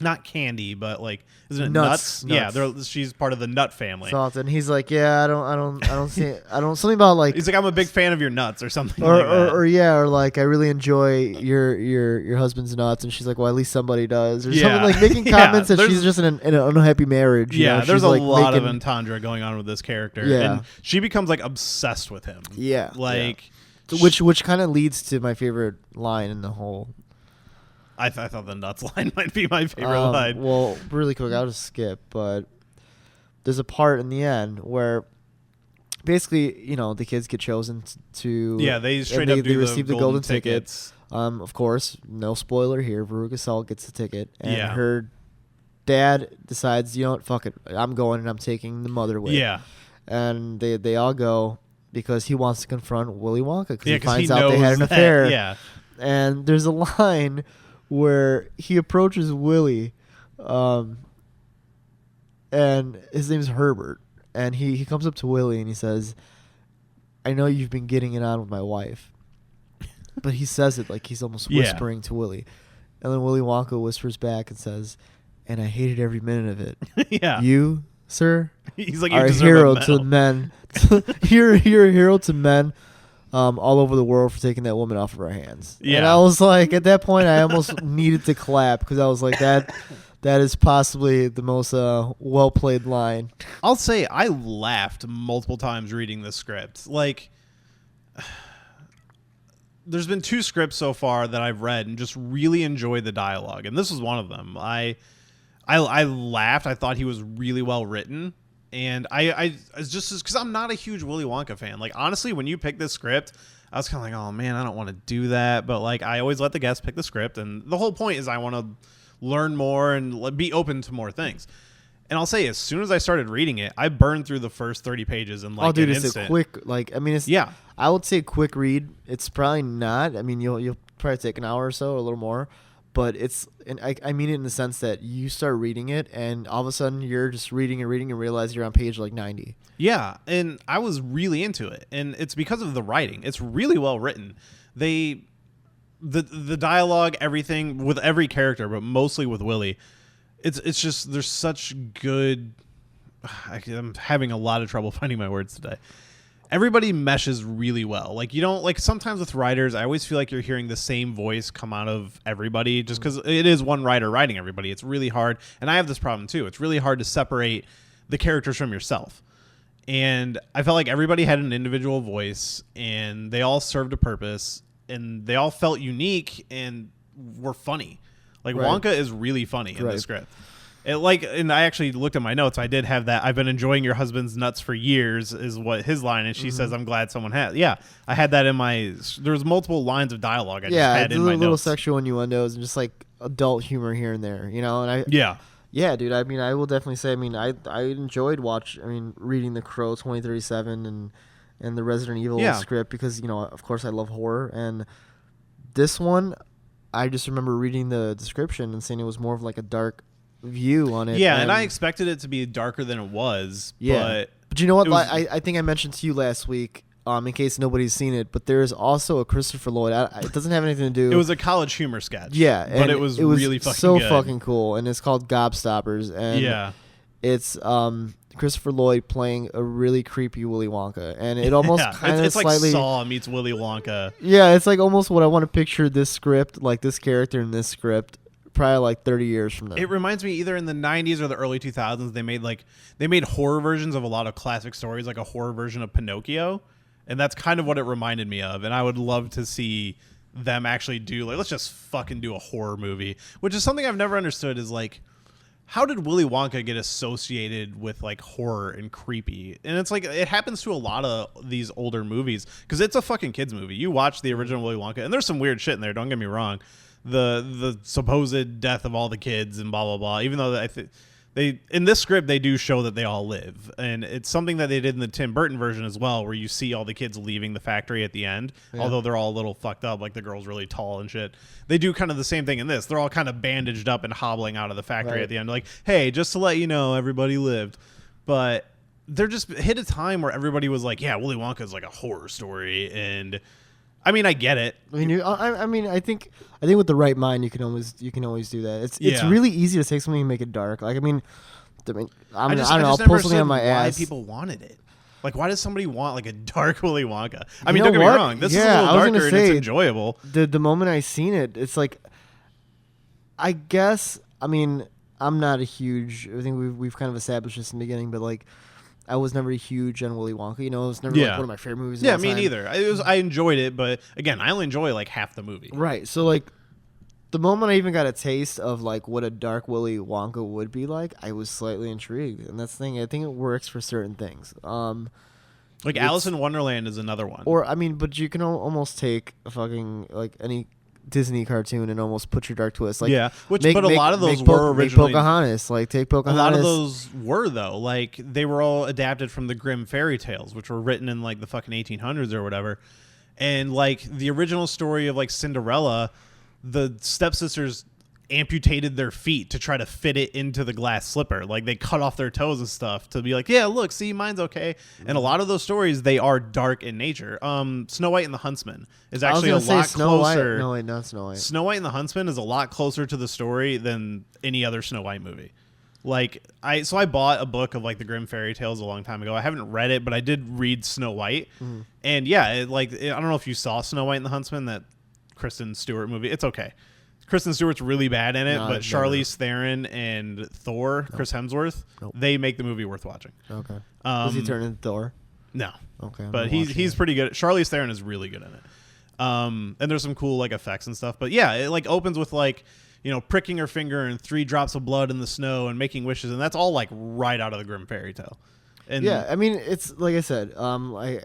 not candy, but like, isn't it nuts? Yeah, she's part of the nut family. Salt, and he's like, yeah, I don't see it. I don't, something about like, he's like, I'm a big fan of your nuts or something, or like I really enjoy your husband's nuts, and she's like, well, at least somebody does, or something, like making comments that she's just in an unhappy marriage. Yeah, there's a lot of entendre going on with this character, and she becomes like obsessed with him. Yeah, like which kind of leads to my favorite line in the whole. I thought the nuts line might be my favorite line. Well, really quick, I'll just skip, but there's a part in the end where basically, you know, the kids get chosen to... Yeah, they straight up do receive the golden tickets. Of course, no spoiler here, Veruca Salt gets the ticket, and her dad decides, you know what, fuck it, I'm going and I'm taking the mother with. Yeah. And they all go because he wants to confront Willy Wonka, because he finds out they had an affair. Yeah. And there's a line where he approaches Willy, and his name's Herbert, and he comes up to Willy and he says, I know you've been getting it on with my wife. But he says it like he's almost whispering to Willy. And then Willy Wonka whispers back and says, and I hated every minute of it. Yeah. You, sir, he's like, are a hero to men. You're a hero to men. All over the world for taking that woman off of our hands. Yeah. And I was like, at that point, I almost needed to clap, because I was like, that is possibly the most well-played line. I'll say I laughed multiple times reading this script. Like, there's been 2 scripts so far that I've read and just really enjoyed the dialogue, and this was one of them. I laughed. I thought he was really well written. And I just, because I'm not a huge Willy Wonka fan. Like, honestly, when you pick this script, I was kind of like, oh man, I don't want to do that. But like, I always let the guests pick the script, and the whole point is I want to learn more and be open to more things. And I'll say, as soon as I started reading it, I burned through the first 30 pages in like an it's instant. a quick, like, I mean, it's, Yeah. I would say quick read. It's probably not. I mean, you'll probably take an hour or so, or a little more. But it's, and I mean it in the sense that you start reading it, and all of a sudden you're just reading and realize you're on page like 90. Yeah, and I was really into it, and it's because of the writing. It's really well written. The dialogue, everything with every character, but mostly with Willy. It's just, there's such good. I'm having a lot of trouble finding my words today. Everybody meshes really well. Like, you don't, like, sometimes with writers, I always feel like you're hearing the same voice come out of everybody just because it is one writer writing everybody. It's really hard. And I have this problem too. It's really hard to separate the characters from yourself. And I felt like everybody had an individual voice and they all served a purpose and they all felt unique and were funny. Like, right. Wonka is really funny in the script. And I actually looked at my notes. I did have that. I've been enjoying your husband's nuts for years is what his line. And she says, I'm glad someone has. Yeah. I had that in my, there's multiple lines of dialogue I just had in my notes. Little sexual innuendos and just like adult humor here and there, you know? And yeah, dude. I mean, I will definitely say, I mean, I enjoyed reading The Crow 2037 and the Resident Evil script because, you know, of course I love horror. And this one, I just remember reading the description and saying it was more of like a dark view on it. Yeah, and I expected it to be darker than it was. Yeah, but you know what? I think I mentioned to you last week, in case nobody's seen it, but there is also a Christopher Lloyd. It doesn't have anything to do. It was a college humor sketch. Yeah, but it was really fucking so good. fucking cool, and it's called Gobstoppers. And it's Christopher Lloyd playing a really creepy Willy Wonka, and it almost kind of slightly like Saw meets Willy Wonka. Yeah, it's like almost what I want to picture this script, like this character in this script. Probably like 30 years from now. It reminds me either in the 90s or the early 2000s they made horror versions of a lot of classic stories, like a horror version of Pinocchio, and that's kind of what it reminded me of. And I would love to see them actually do, like, let's just fucking do a horror movie, which is something I've never understood is like, how did Willy Wonka get associated with like horror and creepy? And it's like, it happens to a lot of these older movies because it's a fucking kids movie. You watch the original Willy Wonka and there's some weird shit in there, don't get me wrong. The supposed death of all the kids and blah blah blah. Even though they in this script they do show that they all live, and it's something that they did in the Tim Burton version as well, where you see all the kids leaving the factory at the end. Yeah. Although they're all a little fucked up, like the girl's really tall and shit. They do kind of the same thing in this. They're all kind of bandaged up and hobbling out of the factory at the end, like, hey, just to let you know, everybody lived. But they're just hit a time where everybody was like, yeah, Willy Wonka is like a horror story, and I mean, I get it. I mean, I think with the right mind, you can always do that. It's really easy to take something and make it dark. Like, I don't know. I'll pull something on my ass. Why people wanted it? Like, why does somebody want like a dark Willy Wonka? I mean, don't get me wrong. This is a little darker and it's enjoyable. The moment I seen it, it's like, I guess. I mean, I'm not a huge. I think we've kind of established this in the beginning, but like, I was never huge on Willy Wonka. You know, it was never like one of my favorite movies. Yeah, me neither. I enjoyed it, but again, I only enjoy like half the movie. Right. So like, the moment I even got a taste of like what a dark Willy Wonka would be like, I was slightly intrigued, and that's the thing. I think it works for certain things. Like Alice in Wonderland is another one. Or I mean, but you can almost take a fucking like any Disney cartoon and almost put your dark twist. Like, but a lot of those were originally Pocahontas. Like, take Pocahontas. A lot of those were though. Like, they were all adapted from the Grimm fairy tales, which were written in like the fucking 1800s or whatever. And like the original story of like Cinderella, the stepsisters amputated their feet to try to fit it into the glass slipper. Like, they cut off their toes and stuff to be like, yeah, look, see, mine's okay. And a lot of those stories, they are dark in nature. Snow White and the Huntsman is actually a lot closer. No, wait, not Snow White. Snow White and the Huntsman is a lot closer to the story than any other Snow White movie. Like, I bought a book of like the Grimm fairy tales a long time ago. I haven't read it, but I did read Snow White. And yeah, I don't know if you saw Snow White and the Huntsman, that Kristen Stewart movie. It's okay. Kristen Stewart's really bad in it, but Charlize Theron and Thor, Chris Hemsworth, they make the movie worth watching. Okay. Does he turn into Thor? No. Okay. But he's pretty good. Charlize Theron is really good in it. And there's some cool like effects and stuff. But yeah, it like opens with like, you know, pricking her finger and 3 drops of blood in the snow and making wishes, and that's all like right out of the Grimm fairy tale. And yeah, I mean, it's like I said, I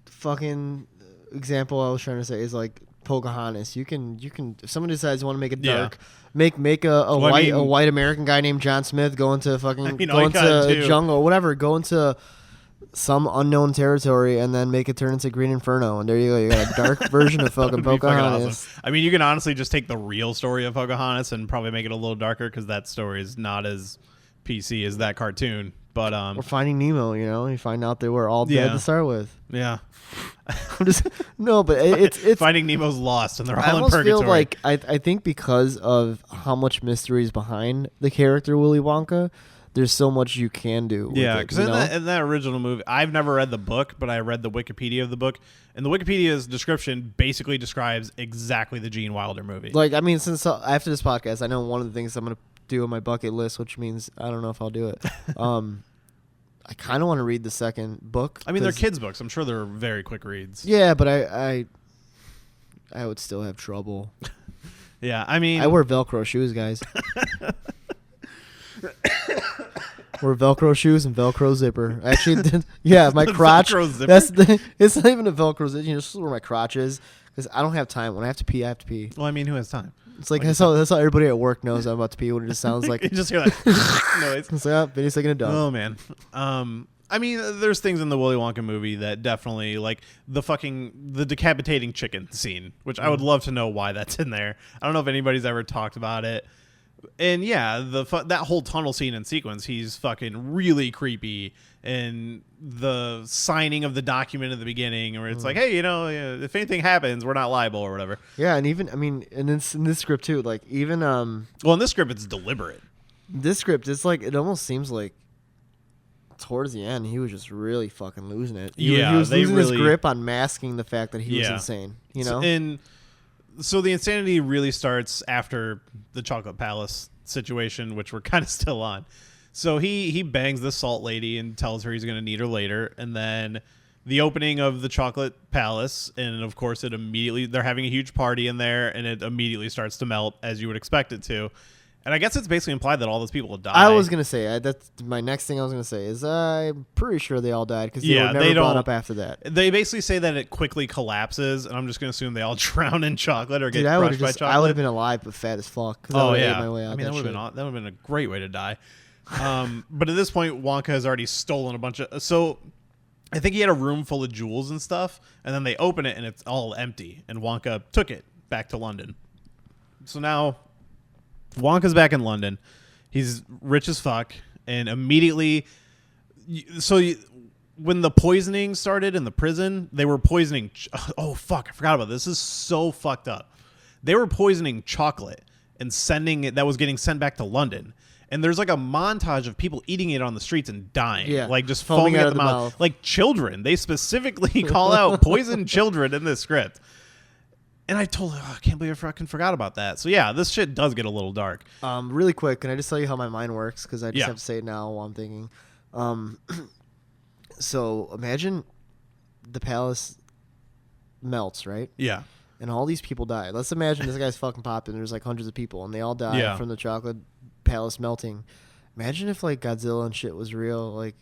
fucking example I was trying to say is like Pocahontas. You can if someone decides they want to make it Yeah. dark, make a white American guy named John Smith go into fucking go into a jungle or whatever, go into some unknown territory and then make it turn into Green Inferno, and there you go. You got a dark version of fucking Pocahontas. Awesome. I mean, you can honestly just take the real story of Pocahontas and probably make it a little darker because that story is not as PC as that cartoon. But or Finding Nemo, you find out they were all dead to start with. Yeah. I'm just but it's Finding Nemo's lost and they're all I in almost purgatory. feel like I think because of how much mystery is behind the character Willy Wonka, there's so much you can do with it, because in that original movie, I've never read the book, but I read the Wikipedia of the book, and the Wikipedia's description basically describes exactly the Gene Wilder movie. Like, I mean, since after this podcast, I know one of the things I'm going to do on my bucket list, which means I don't know if I'll do it. I kind of want to read the second book. I mean, they're kids' books. I'm sure they're very quick reads. Yeah, but I would still have trouble. Yeah, I mean... I wear Velcro shoes, guys. Wear Velcro shoes and Velcro zipper. Actually, yeah, my crotch. Velcro zipper? It's not even a Velcro zipper. This is where my crotch is because I don't have time. When I have to pee, I have to pee. Well, I mean, who has time? It's like that's how everybody at work knows I'm about to pee when it just sounds like you just hear that noise. It's like, Vinny's taking a dump. Oh man. I mean, there's things in the Willy Wonka movie that definitely, like the decapitating chicken scene, which I would love to know why that's in there. I don't know if anybody's ever talked about it. And yeah, that whole tunnel scene and sequence, he's fucking really creepy. And the signing of the document at the beginning, where it's like, hey, if anything happens, we're not liable or whatever. Yeah, and even in this script too, like even well, in this script, it's deliberate. This script, it's like it almost seems like towards the end, he was just really fucking losing it. He was losing his grip on masking the fact that he was insane. So the insanity really starts after the Chocolate Palace situation, which we're kind of still on. So he bangs the salt lady and tells her he's going to need her later. And then the opening of the Chocolate Palace, and of course they're having a huge party in there, and it immediately starts to melt as you would expect it to. And I guess it's basically implied that all those people die. I was going to say, that's my next thing I was going to say, is I'm pretty sure they all died because they were never brought up after that. They basically say that it quickly collapses, and I'm just going to assume they all drown in chocolate or get crushed by chocolate. I would have been alive but fat as fuck. Oh, yeah. My way out. I mean, that would have been a great way to die. But at this point, Wonka has already stolen a bunch of... So I think he had a room full of jewels and stuff, and then they open it, and it's all empty, and Wonka took it back to London. So now... Wonka's back in London. He's rich as fuck, and immediately... when the poisoning started in the prison, they were poisoning... Oh, fuck. I forgot about this. This is so fucked up. They were poisoning chocolate and sending it... That was getting sent back to London. And there's like a montage of people eating it on the streets and dying. Yeah. Like just foaming at the mouth. Like children. They specifically call out poisoned children in this script. And I told her, I can't believe I fucking forgot about that. So yeah, this shit does get a little dark. Really quick, can I just tell you how my mind works? Because I just have to say it now while I'm thinking. So imagine the palace melts, right? Yeah. And all these people die. Let's imagine this guy's fucking popping. There's like hundreds of people, and they all die from the chocolate palace melting. Imagine if like Godzilla and shit was real. Like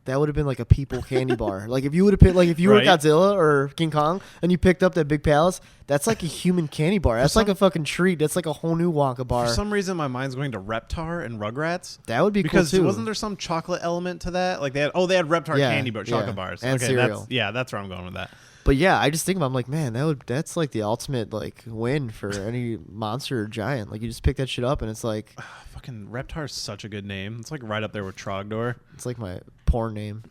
that would have been like a people candy bar. Like if you would have picked, like if you were Godzilla or King Kong and you picked up that big palace, that's like a human candy bar. That's like a fucking treat. That's like a whole new Wonka bar. For some reason, my mind's going to Reptar and Rugrats. That would be because cool too. Wasn't there some chocolate element to that? Like they had Reptar candy bar, chocolate bars, and cereal. That's where I'm going with that. But yeah, I just think about, I'm like, man, that's like the ultimate like win for any monster or giant. Like you just pick that shit up and it's like fucking Reptar's such a good name. It's like right up there with Trogdor. It's like my porn name.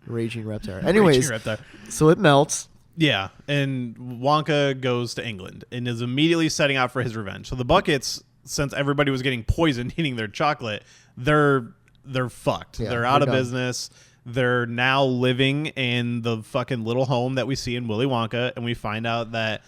Raging Reptar. Anyways, Raging Reptar. So it melts. Yeah, and Wonka goes to England and is immediately setting out for his revenge. So the Buckets, since everybody was getting poisoned eating their chocolate, they're fucked. Yeah, they're out of business. They're now living in the fucking little home that we see in Willy Wonka, and we find out that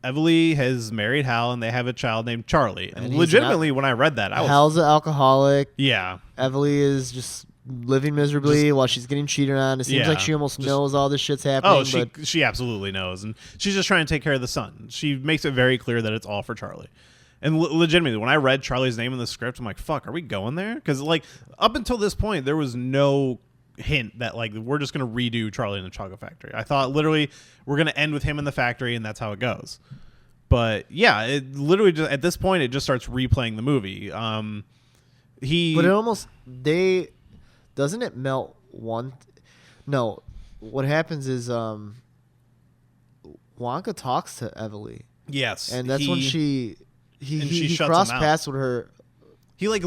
Everly has married Hal, and they have a child named Charlie. And legitimately, when I read that, Hal's an alcoholic. Yeah. Everly is just living miserably while she's getting cheated on. It seems like she almost knows all this shit's happening. Oh, she absolutely knows, and she's just trying to take care of the son. She makes it very clear that it's all for Charlie. And legitimately, when I read Charlie's name in the script, I'm like, fuck, are we going there? Because like up until this point, there was no hint that like we're just gonna redo Charlie in the Chocolate Factory. I thought literally we're gonna end with him in the factory and that's how it goes. But yeah, it literally just, at this point it just starts replaying the movie. But it almost doesn't it melt one? No, what happens is Wonka talks to Evely. Yes, and that's when he shuts crossed him out. paths with her. He like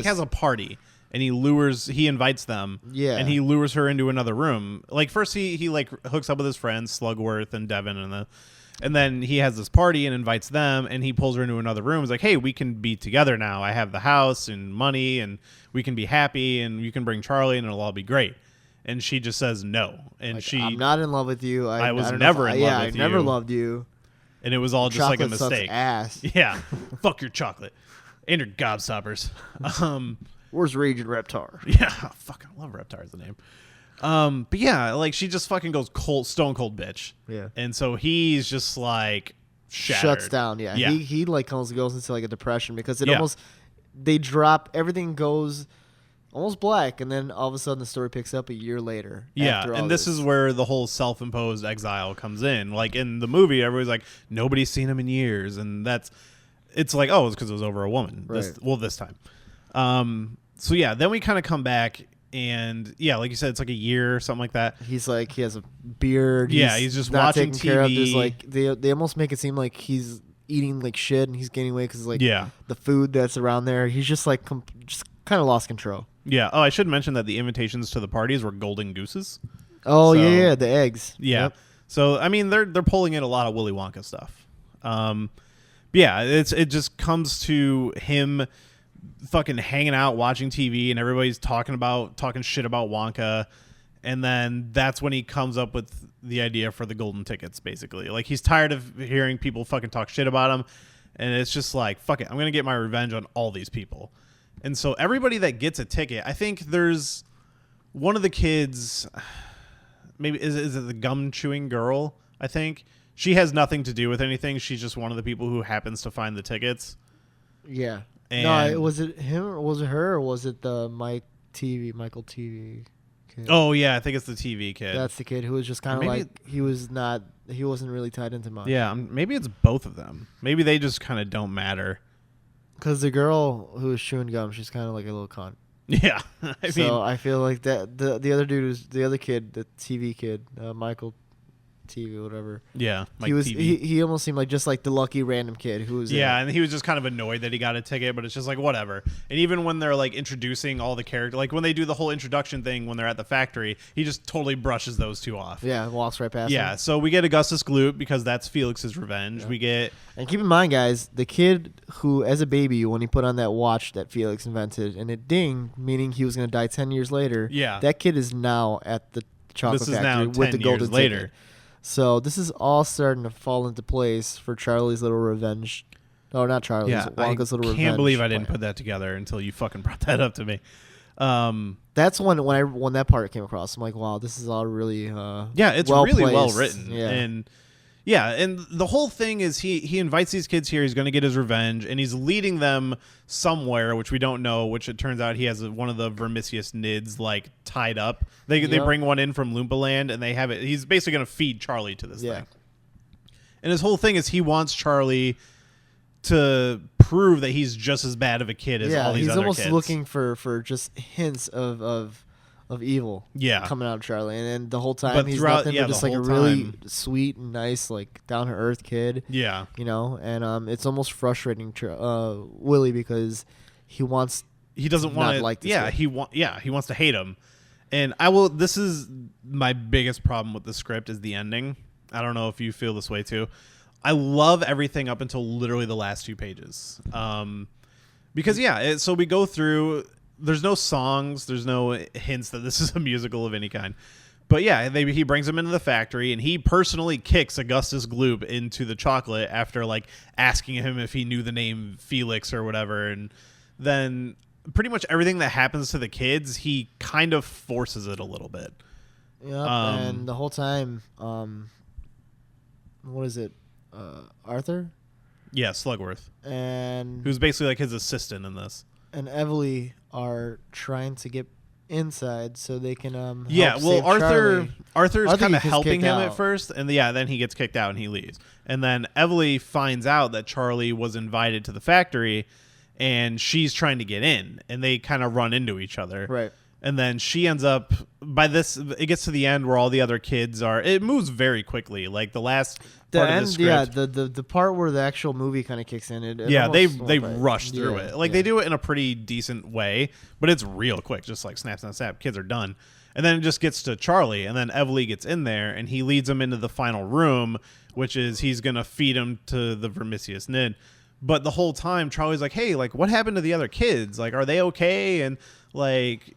has a party and he invites them. Yeah, and he lures her into another room. Like first he like hooks up with his friends Slugworth and Devin and then he has this party and invites them and he pulls her into another room. He's like, hey, we can be together now. I have the house and money and we can be happy and you can bring Charlie and it'll all be great. And she just says no. And like, I'm not in love with you. I was never in love with you. I never loved you. And it was all just like a Chocolate mistake. Sucks ass. Yeah. Fuck your chocolate. And your gobstoppers. Where's Raging Reptar? Yeah. Fuck, I love Reptar as the name. But yeah, like she just fucking goes stone cold bitch. Yeah. And so he's just like shattered. Shuts down. Yeah. He like goes into like a depression because they drop, everything goes almost black, and then all of a sudden the story picks up a year later. Yeah, and this is where the whole self-imposed exile comes in. Like in the movie, everybody's like, nobody's seen him in years, and it's like, oh, it's because it was over a woman. Right. This time. So yeah, then we kind of come back, and yeah, like you said, it's like a year or something like that. He's like, he has a beard. Yeah, he's just not watching taken care of. TV. There's like they almost make it seem like he's eating like shit and he's gaining weight because like the food that's around there. He's just like just kind of lost control. Yeah. Oh, I should mention that the invitations to the parties were golden gooses. Oh, so, yeah, the eggs. Yeah. Yep. So I mean, they're pulling in a lot of Willy Wonka stuff. Yeah, it just comes to him fucking hanging out, watching TV, and everybody's talking shit about Wonka, and then that's when he comes up with the idea for the golden tickets. Basically, like he's tired of hearing people fucking talk shit about him, and it's just like, fuck it, I'm gonna get my revenge on all these people. And so everybody that gets a ticket, I think there's one of the kids, maybe is it the gum chewing girl? I think she has nothing to do with anything. She's just one of the people who happens to find the tickets. Yeah. And no, was it him or was it her or was it the Michael TV kid? Oh yeah, I think it's the TV kid. That's the kid who was just kind of like he wasn't really tied into much. Yeah, maybe it's both of them. Maybe they just kind of don't matter. Because the girl who was chewing gum, she's kind of like a little cunt. Yeah, I feel like that the other dude was the other kid, the TV kid, Michael TV, whatever. Yeah, he almost seemed like just like the lucky random kid who was and he was just kind of annoyed that he got a ticket, but it's just like whatever. And even when they're like introducing all the characters, like when they do the whole introduction thing when they're at the factory, he just totally brushes those two off. Yeah, walks right past. Yeah, them. so we get Augustus Gloop because that's Felix's revenge. Yeah. We get, and keep in mind, guys, the kid who, as a baby, when he put on that watch that Felix invented and it dinged, meaning he was going to die 10 years later. Yeah, that kid is now at the chocolate factory now with the golden later. Ticket. So this is all starting to fall into place for Charlie's little revenge. Oh, not Charlie's. Yeah, Wonka's little revenge. I can't believe I didn't put that together until you fucking brought that up to me. That's when that part came across. I'm like, wow, this is all really it's really well written. Yeah. And the whole thing is he invites these kids here. He's going to get his revenge, and he's leading them somewhere, which we don't know. Which it turns out he has one of the Vermicious Nids like tied up. They bring one in from Loompa Land, and they have it. He's basically going to feed Charlie to this thing. And his whole thing is he wants Charlie to prove that he's just as bad of a kid as all these other kids. He's almost looking for just hints of evil coming out of Charlie, and then the whole time he's nothing but just like a really sweet and nice, like down to earth kid. Yeah, and it's almost frustrating to Willy because he doesn't want to like this guy. he wants to hate him. And this is my biggest problem with the script is the ending. I don't know if you feel this way too. I love everything up until literally the last 2 pages. Because so we go through. There's no songs. There's no hints that this is a musical of any kind. But he brings him into the factory, and he personally kicks Augustus Gloop into the chocolate after like asking him if he knew the name Felix or whatever. And then pretty much everything that happens to the kids, he kind of forces it a little bit. Yeah, and the whole time, what is it, Arthur? Yeah, Slugworth, and who's basically like his assistant in this. And Evely are trying to get inside so they can Yeah, help well, save Charlie. Arthur's Arthur kind of gets helping kicked him out. at first, and then he gets kicked out and he leaves. And then Evely finds out that Charlie was invited to the factory, and she's trying to get in, and they kind of run into each other. Right. And then she ends up, it gets to the end where all the other kids are. It moves very quickly. Like the last part of the script. The part where the actual movie kind of kicks in. They rush through it. Like yeah. they do it in a pretty decent way, but it's real quick. Just like snap, snap, snap. Kids are done. And then it just gets to Charlie, and then Evely gets in there, and he leads him into the final room, which is he's going to feed him to the Vermicious Nid. But the whole time, Charlie's like, hey, like, what happened to the other kids? Like, are they okay? And, like,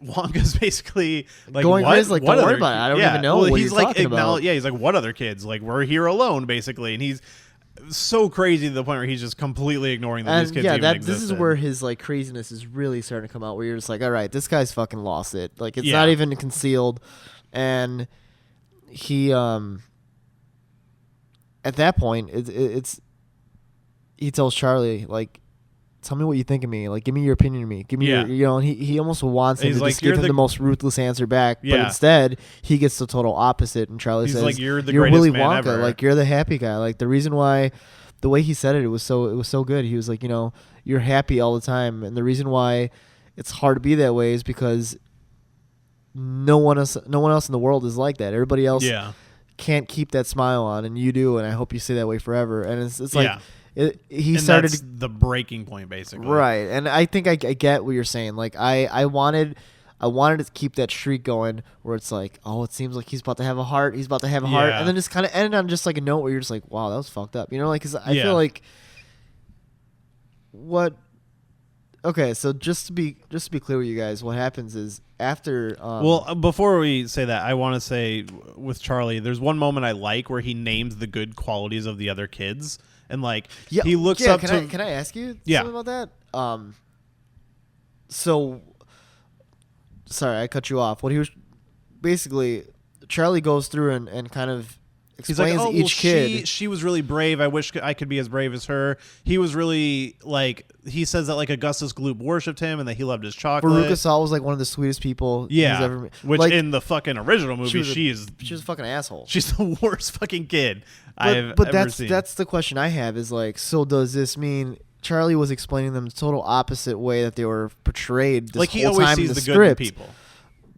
Wonka's basically like, going what? crazy, like, what don't worry other, about it. I don't even know what he's you're like, talking about. Yeah, he's like, what other kids? Like, we're here alone, basically. And he's so crazy to the point where he's just completely ignoring that these kids even existed. This is where his like craziness is really starting to come out, where you're just like, all right, this guy's fucking lost it. Like, it's not even concealed. And he at that point it's he tells Charlie, like, tell me what you think of me. Like, give me your opinion of me. Give me your, and he almost wants him to just give him the most ruthless answer back. But instead, he gets the total opposite. And Charlie says, like, you're Willy man Wonka. ever. Like, you're the happy guy. Like, the reason why, the way he said it, it was so good. He was like, you're happy all the time. And the reason why it's hard to be that way is because no one else in the world is like that. Everybody else can't keep that smile on, and you do. And I hope you stay that way forever. And it's like, that's the breaking point, basically. Right. And I think I get what you're saying. Like, I wanted to keep that streak going where it's like, oh, it seems like he's about to have a heart. He's about to have a heart. And then just kind of end on just like a note where you're just like, wow, that was fucked up. Like, because I feel like okay, so just to be clear with you guys, what happens is after before we say that, I want to say with Charlie, there's one moment I like where he names the good qualities of the other kids. And like he looks up to. Can I ask you something about that? So, sorry, I cut you off. What he was basically, Charlie goes through and kind of explains each kid. She was really brave. I wish I could be as brave as her. He was really like, he says that like Augustus Gloop worshipped him and that he loved his chocolate. Veruca Salt was like one of the sweetest people he's ever met. Which like, in the fucking original movie, she was a fucking asshole. She's the worst fucking kid I've ever seen. That's the question I have is like, so does this mean Charlie was explaining them the total opposite way that they were portrayed this like whole he always time sees in the the script? good in people.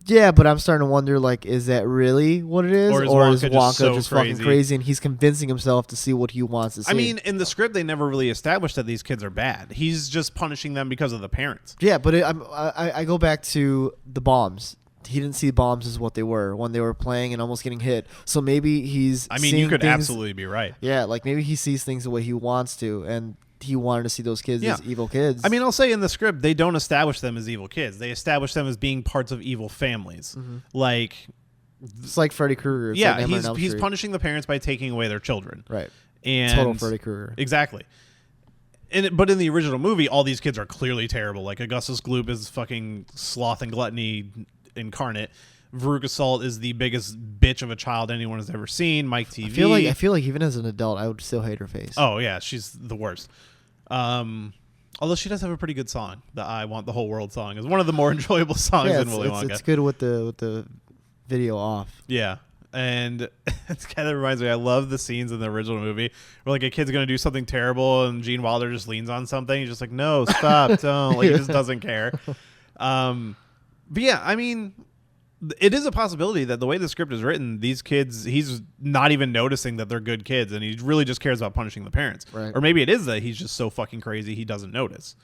Yeah, but I'm starting to wonder, like, is that really what it is? Or is Wonka just fucking crazy and he's convincing himself to see what he wants to see? I mean, in the script, they never really established that these kids are bad. He's just punishing them because of the parents. Yeah, but I go back to the bombs. He didn't see bombs as what they were when they were playing and almost getting hit. So maybe he's you could absolutely be right. Yeah, like maybe he sees things the way he wants to, and he wanted to see those kids as evil kids. I mean, I'll say in the script, they don't establish them as evil kids. They establish them as being parts of evil families. Mm-hmm. Like, it's like Freddy Krueger. He's punishing the parents by taking away their children. Right. And total Freddy Krueger. Exactly. But in the original movie, all these kids are clearly terrible. Like Augustus Gloop is fucking sloth and gluttony incarnate. Veruca Salt is the biggest bitch of a child anyone has ever seen. Mike TV. I feel like even as an adult, I would still hate her face. Oh yeah, she's the worst. Although she does have a pretty good song. The "I Want the Whole World" song is one of the more enjoyable songs in Willy Wonka. It's good with the video off. Yeah, and it kind of reminds me. I love the scenes in the original movie where like a kid's gonna do something terrible and Gene Wilder just leans on something. He's just like, "No, stop, don't." Like he just doesn't care. But yeah, I mean, it is a possibility that the way the script is written, these kids, he's not even noticing that they're good kids, and he really just cares about punishing the parents. Right. Or maybe it is that he's just so fucking crazy he doesn't notice.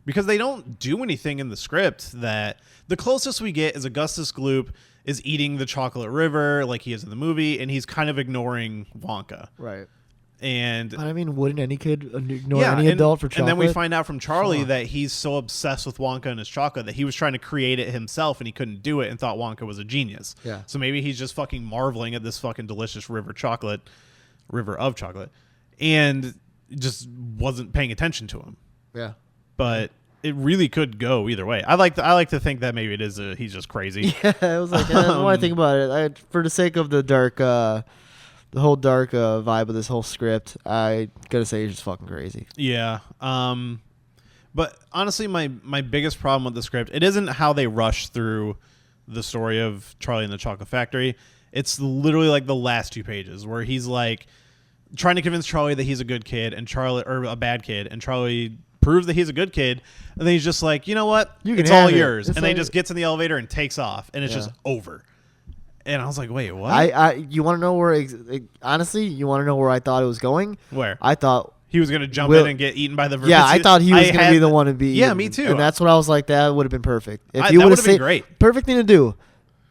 Because they don't do anything in the script that... The closest we get is Augustus Gloop is eating the chocolate river like he is in the movie, and he's kind of ignoring Wonka. Right. But I mean, wouldn't any kid ignore any adult for chocolate? And then we find out from Charlie that he's so obsessed with Wonka and his chocolate that he was trying to create it himself and he couldn't do it and thought Wonka was a genius. Yeah. So maybe he's just fucking marveling at this fucking delicious river of chocolate, and just wasn't paying attention to him. Yeah. But it really could go either way. I like to think that maybe it is he's just crazy. Yeah, I was like, the more I think about it, for the sake of the dark... the whole dark vibe of this whole script, I gotta say, he's just fucking crazy. Yeah. But But honestly, my biggest problem with the script, it isn't how they rush through the story of Charlie and the Chocolate Factory. It's literally like the last 2 pages where he's like trying to convince Charlie that he's a good kid and Charlie or a bad kid, and Charlie proves that he's a good kid, and then he's just like, you know what, it's all yours, and then he just gets in the elevator and takes off, and it's just over. And I was like, wait, what? You want to know where? Honestly, you want to know where I thought it was going? Where? I thought he was going to jump in and get eaten by the vermicious. Yeah, I thought he was going to be the one to be. Yeah, eaten. me too. And that's what I was like. That would have been perfect. If that you would have been great. Perfect thing to do.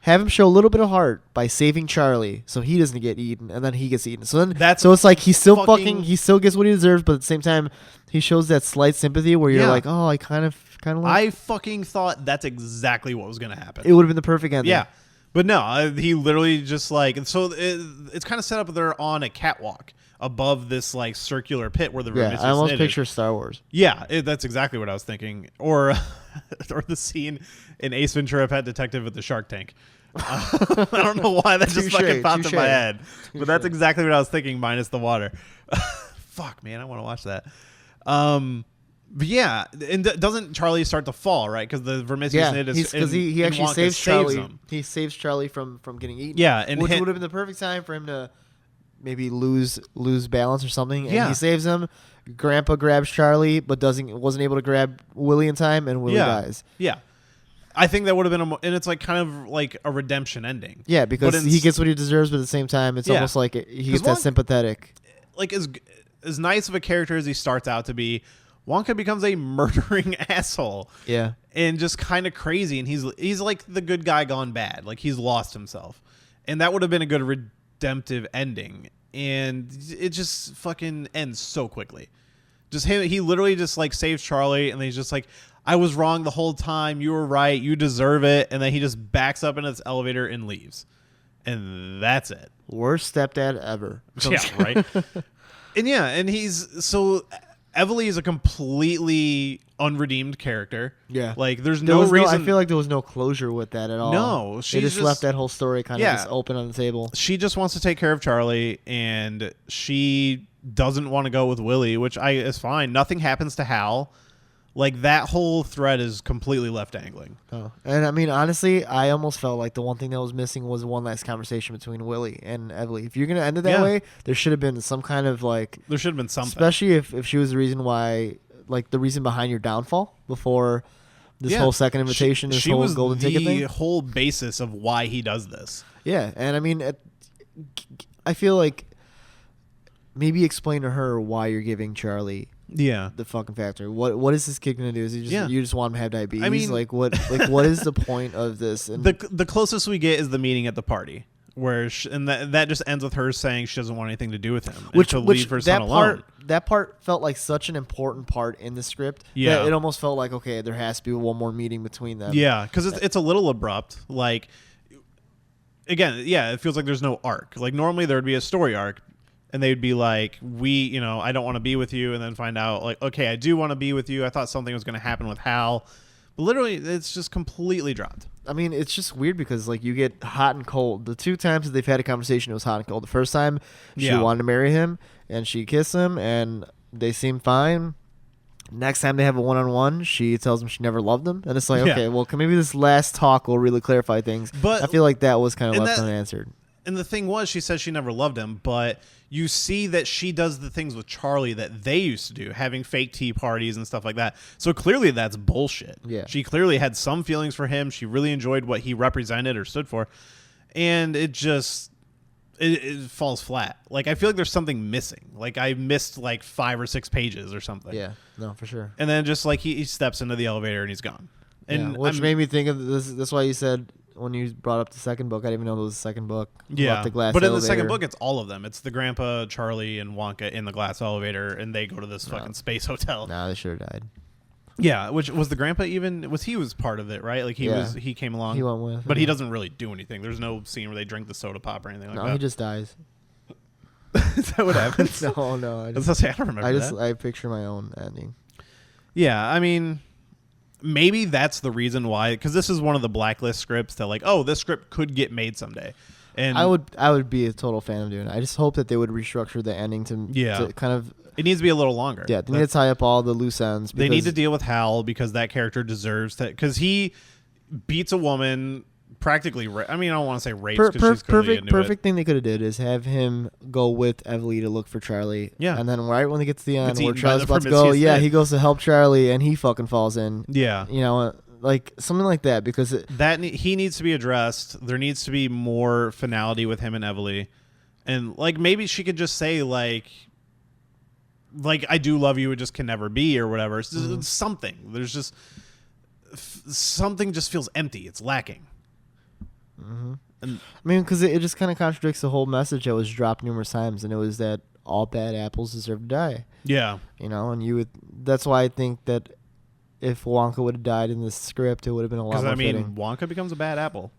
Have him show a little bit of heart by saving Charlie, so he doesn't get eaten, and then he gets eaten. So then, so it's like he still he still gets what he deserves, but at the same time, he shows that slight sympathy where you're like, oh, I kind of like. I fucking thought that's exactly what was going to happen. It would have been the perfect ending. Yeah. But no, he literally just like, so it's kind of set up they're on a catwalk above this like circular pit where the I almost picture Star Wars. Yeah, that's exactly what I was thinking. Or the scene in Ace Ventura: Pet Detective with the Shark Tank. I don't know why that just fucking popped in my head, but that's exactly what I was thinking, minus the water. Fuck, man, I want to watch that. But yeah, and doesn't Charlie start to fall, right? Because the vermicious nid is because he actually saves Charlie. He saves Charlie from getting eaten. Yeah, and which would have been the perfect time for him to maybe lose balance or something. And he saves him. Grandpa grabs Charlie, but wasn't able to grab Willy in time, and Willy dies. Yeah. I think that would have been and it's like kind of like a redemption ending. Yeah, because he gets what he deserves, but at the same time, it's almost like he gets that sympathetic. Like as nice of a character as he starts out to be, Wonka becomes a murdering asshole. Yeah. And just kind of crazy, and he's like the good guy gone bad. Like he's lost himself. And that would have been a good redemptive ending. And it just fucking ends so quickly. Just he literally just like saves Charlie, and then he's just like, I was wrong the whole time. You were right. You deserve it. And then he just backs up into this elevator and leaves. And that's it. Worst stepdad ever. Yeah, right? and he's so Evely is a completely unredeemed character. Yeah. Like there's no reason. I feel like there was no closure with that at all. No. They just left that whole story kind of just open on the table. She just wants to take care of Charlie, and she doesn't want to go with Willy, which is fine. Nothing happens to Hal. Like that whole thread is completely left dangling. Oh, and I mean, honestly, I almost felt like the one thing that was missing was one last conversation between Willy and Evely. If you're gonna end it that way, there should have been some kind of like. There should have been something, especially if she was the reason why, like the reason behind your downfall before this whole second invitation, this whole golden ticket thing. The whole basis of why he does this. Yeah, and I mean, I feel like maybe explain to her why you're giving Charlie. Yeah, the fucking factory. What is this kid gonna do? Is he just you just want him to have diabetes? I mean, what is the point of this? And the closest we get is the meeting at the party, where that just ends with her saying she doesn't want anything to do with him, which leave her son alone. That part felt like such an important part in the script. Yeah, that it almost felt like okay, there has to be one more meeting between them. Yeah, because it's a little abrupt. Like again, it feels like there's no arc. Like normally there would be a story arc. And they'd be like, I don't want to be with you. And then find out, like, okay, I do want to be with you. I thought something was going to happen with Hal. But literally, it's just completely dropped. I mean, it's just weird because, like, you get hot and cold. The 2 times that they've had a conversation, it was hot and cold. The first time, she wanted to marry him, and she kissed him, and they seem fine. Next time they have a one-on-one, she tells him she never loved him. And it's like, okay, well, maybe this last talk will really clarify things. But I feel like that was kind of left unanswered. And the thing was, she says she never loved him, but you see that she does the things with Charlie that they used to do, having fake tea parties and stuff like that. So clearly that's bullshit. Yeah. She clearly had some feelings for him. She really enjoyed what he represented or stood for. And it just, it falls flat. Like, I feel like there's something missing. Like, I missed like 5 or 6 pages or something. Yeah, no, for sure. And then just like he steps into the elevator and he's gone. And which made me think of this. That's why you said, when you brought up the second book, I didn't even know there was a second book. Yeah, the glass but in elevator. the second book, it's all of them. It's the grandpa, Charlie, and Wonka in the glass elevator, and they go to this fucking space hotel. Nah, they should have died. Yeah, which was the grandpa even was part of it, right? Like he came along. He went with, but he doesn't really do anything. There's no scene where they drink the soda pop or anything like that. No, he just dies. Is that what happens? No. I don't remember that. I picture my own ending. Yeah, I mean, maybe that's the reason why, because this is one of the blacklist scripts that like, oh, this script could get made someday. And I would be a total fan of doing it. I just hope that they would restructure the ending to kind of. It needs to be a little longer. Yeah, they need to tie up all the loose ends. They need to deal with Hal because that character deserves that, because he beats a woman practically. I mean, I don't want to say rapes because she's clearly into perfect thing they could have did is have him go with Evely to look for Charlie. Yeah, and then right when they get to the end where by Charlie's the about to go, Prometheus he goes to help Charlie and he fucking falls in. Yeah, you know, like something like that, because he needs to be addressed. There needs to be more finality with him and Evely, and like maybe she could just say like I do love you, it just can never be, or whatever. It's something. There's just something just feels empty. It's lacking. Mm-hmm. And I mean, because it just kind of contradicts the whole message that was dropped numerous times, and it was that all bad apples deserve to die. Yeah, you know, and that's why I think that if Wonka would have died in the script, it would have been a lot more fitting. Wonka becomes a bad apple.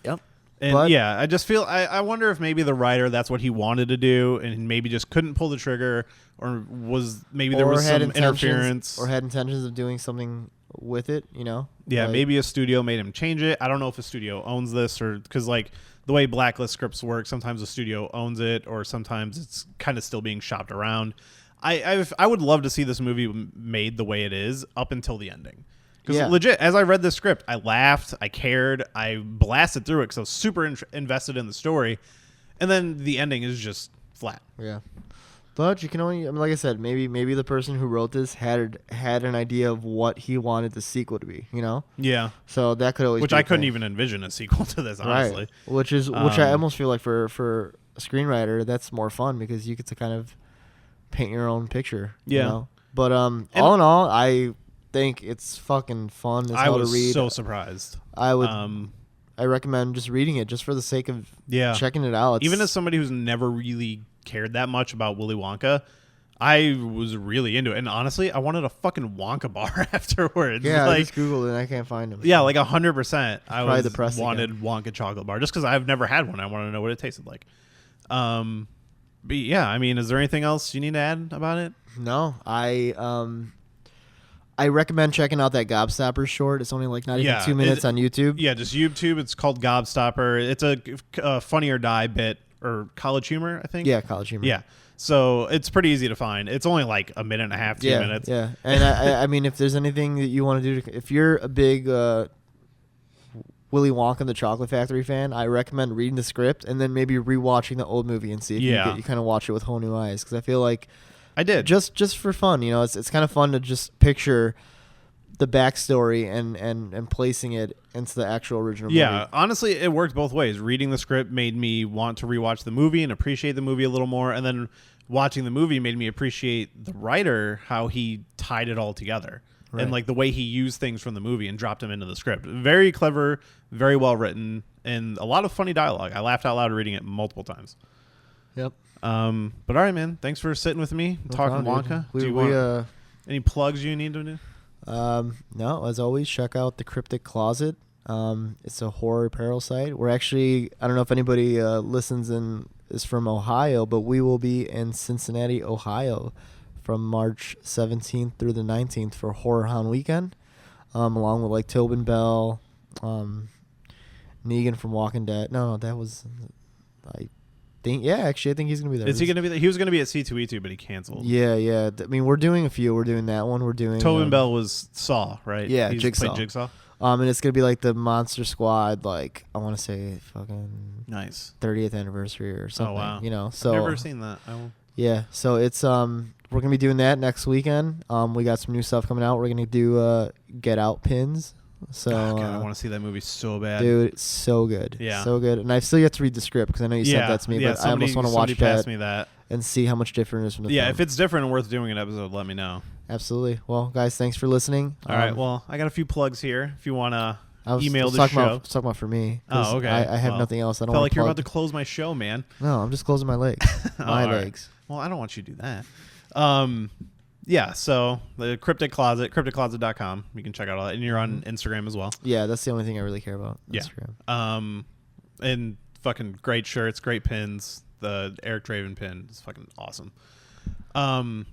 Yep. And I just feel I wonder if maybe the writer, that's what he wanted to do, and maybe just couldn't pull the trigger, or there was some interference, or had intentions of doing something with it. You know? Yeah, maybe a studio made him change it. I don't know if a studio owns this, or because like the way Blacklist scripts work, sometimes a studio owns it, or sometimes it's kind of still being shopped around. I would love to see this movie made the way it is up until the ending. Because legit, as I read the script, I laughed, I cared, I blasted through it because I was super invested in the story, and then the ending is just flat. Yeah, but you can only, I mean, like I said, maybe the person who wrote this had an idea of what he wanted the sequel to be. You know? Yeah. So that could always. Which I couldn't even envision a sequel to this, honestly. Right. Which I almost feel like for a screenwriter, that's more fun because you get to kind of paint your own picture. Yeah. You know? But all in all, I think it's fucking fun as hell to read. I was so surprised. I recommend just reading it just for the sake of checking it out. Even as somebody who's never really cared that much about Willy Wonka, I was really into it. And honestly, I wanted a fucking Wonka bar afterwards. Yeah, I just Googled it and I can't find them. Yeah, like 100%. I wanted again. Wonka chocolate bar just because I've never had one. I want to know what it tasted like. But yeah, I mean, is there anything else you need to add about it? No, I recommend checking out that Gobstopper short. It's only like not even 2 minutes on YouTube. Yeah, just YouTube. It's called Gobstopper. It's a Funny or Die bit, or College Humor, I think. Yeah, College Humor. Yeah. So it's pretty easy to find. It's only like a minute and a half, 2 minutes. Yeah. And I mean, if there's anything that you want to do, if you're a big Willy Wonka and the Chocolate Factory fan, I recommend reading the script and then maybe rewatching the old movie and see if you kind of watch it with whole new eyes. Because I feel like I did just for fun. You know, it's kind of fun to just picture the backstory and placing it into the actual original movie. Yeah, honestly, it worked both ways. Reading the script made me want to rewatch the movie and appreciate the movie a little more, and then watching the movie made me appreciate the writer, how he tied it all together. Right. And like the way he used things from the movie and dropped them into the script. Very clever, very well written, and a lot of funny dialogue. I laughed out loud reading it multiple times. Yep. But all right, man. Thanks for sitting with me, talking Wonka. Do you want any plugs you need to do? No, as always, check out the Cryptic Closet. It's a horror apparel site. We're actually, I don't know if anybody listens and is from Ohio, but we will be in Cincinnati, Ohio from March 17th through the 19th for Horror Hound Weekend, along with like Tobin Bell, Negan from Walking Dead. No, that was, I think he's gonna be there. Is he gonna be there? He was gonna be at C2E2, but he canceled. Yeah. I mean, we're doing a few. We're doing that one. We're doing Tobin Bell was Saw, right? Yeah, He's Jigsaw. And it's gonna be like the Monster Squad, like I want to say fucking nice 30th anniversary or something. Oh wow, you know. So I've never seen that. Yeah, so it's we're gonna be doing that next weekend. We got some new stuff coming out. We're gonna do Get Out pins. So God, I want to see that movie so bad, dude. It's so good, yeah, so good. And I've still yet to read the script because I know you sent that to me, but I almost want to watch that and see how much different it is from the film. If it's different and worth doing an episode, let me know. Absolutely. Well, guys, thanks for listening. All right. Well, I got a few plugs here. If you want to email the show. I was talking about for me. Oh, okay. I have nothing else. I don't felt like you're about to close my show, man. No, I'm just closing my legs. My legs. Right. Well, I don't want you to do that. Yeah, so the Cryptic Closet, crypticcloset.com. You can check out all that. And you're on Instagram as well. Yeah, that's the only thing I really care about. Instagram. And fucking great shirts, great pins. The Eric Draven pin is fucking awesome.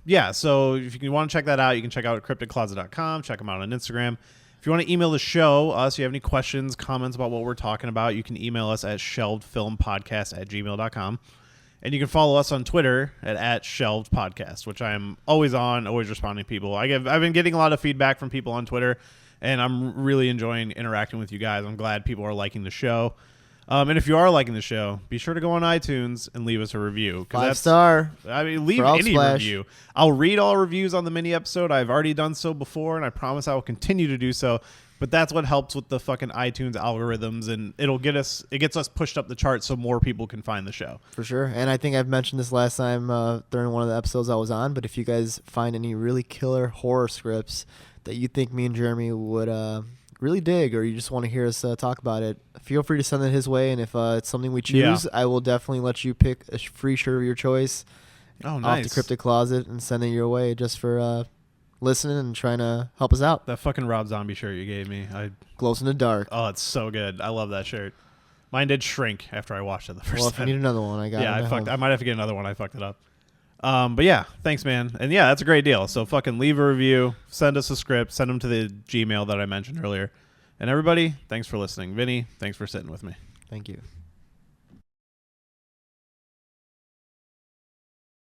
Yeah, so if you want to check that out, you can check out crypticcloset.com. Check them out on Instagram. If If you want to email the show, if you have any questions, comments about what we're talking about, you can email us at shelvedfilmpodcast@gmail.com. And you can follow us on Twitter at @shelvedpodcast, which I am always on, always responding to people. I've been getting a lot of feedback from people on Twitter, and I'm really enjoying interacting with you guys. I'm glad people are liking the show. And if you are liking the show, be sure to go on iTunes and leave us a review. 5-star. I mean, leave Frog any Splash. review. I'll read all reviews on the mini episode. I've already done so before, and I promise I will continue to do so. But that's what helps with the fucking iTunes algorithms, and it gets us pushed up the charts so more people can find the show. For sure. And I think I've mentioned this last time during one of the episodes I was on, but if you guys find any really killer horror scripts that you think me and Jeremy would really dig, or you just want to hear us talk about it, feel free to send it his way. And if it's something we choose, I will definitely let you pick a free shirt of your choice off the Cryptic Closet and send it your way just for listening and trying to help us out. That fucking Rob Zombie shirt you gave me. Glows in the dark. Oh, it's so good. I love that shirt. Mine did shrink after I washed it the first Well, time. if you need another one, I got it. I might have to get another one. I fucked it up. But yeah, thanks, man. And yeah, that's a great deal. So fucking leave a review, send us a script, send them to the Gmail that I mentioned earlier. And everybody, thanks for listening. Vinny, thanks for sitting with me. Thank you.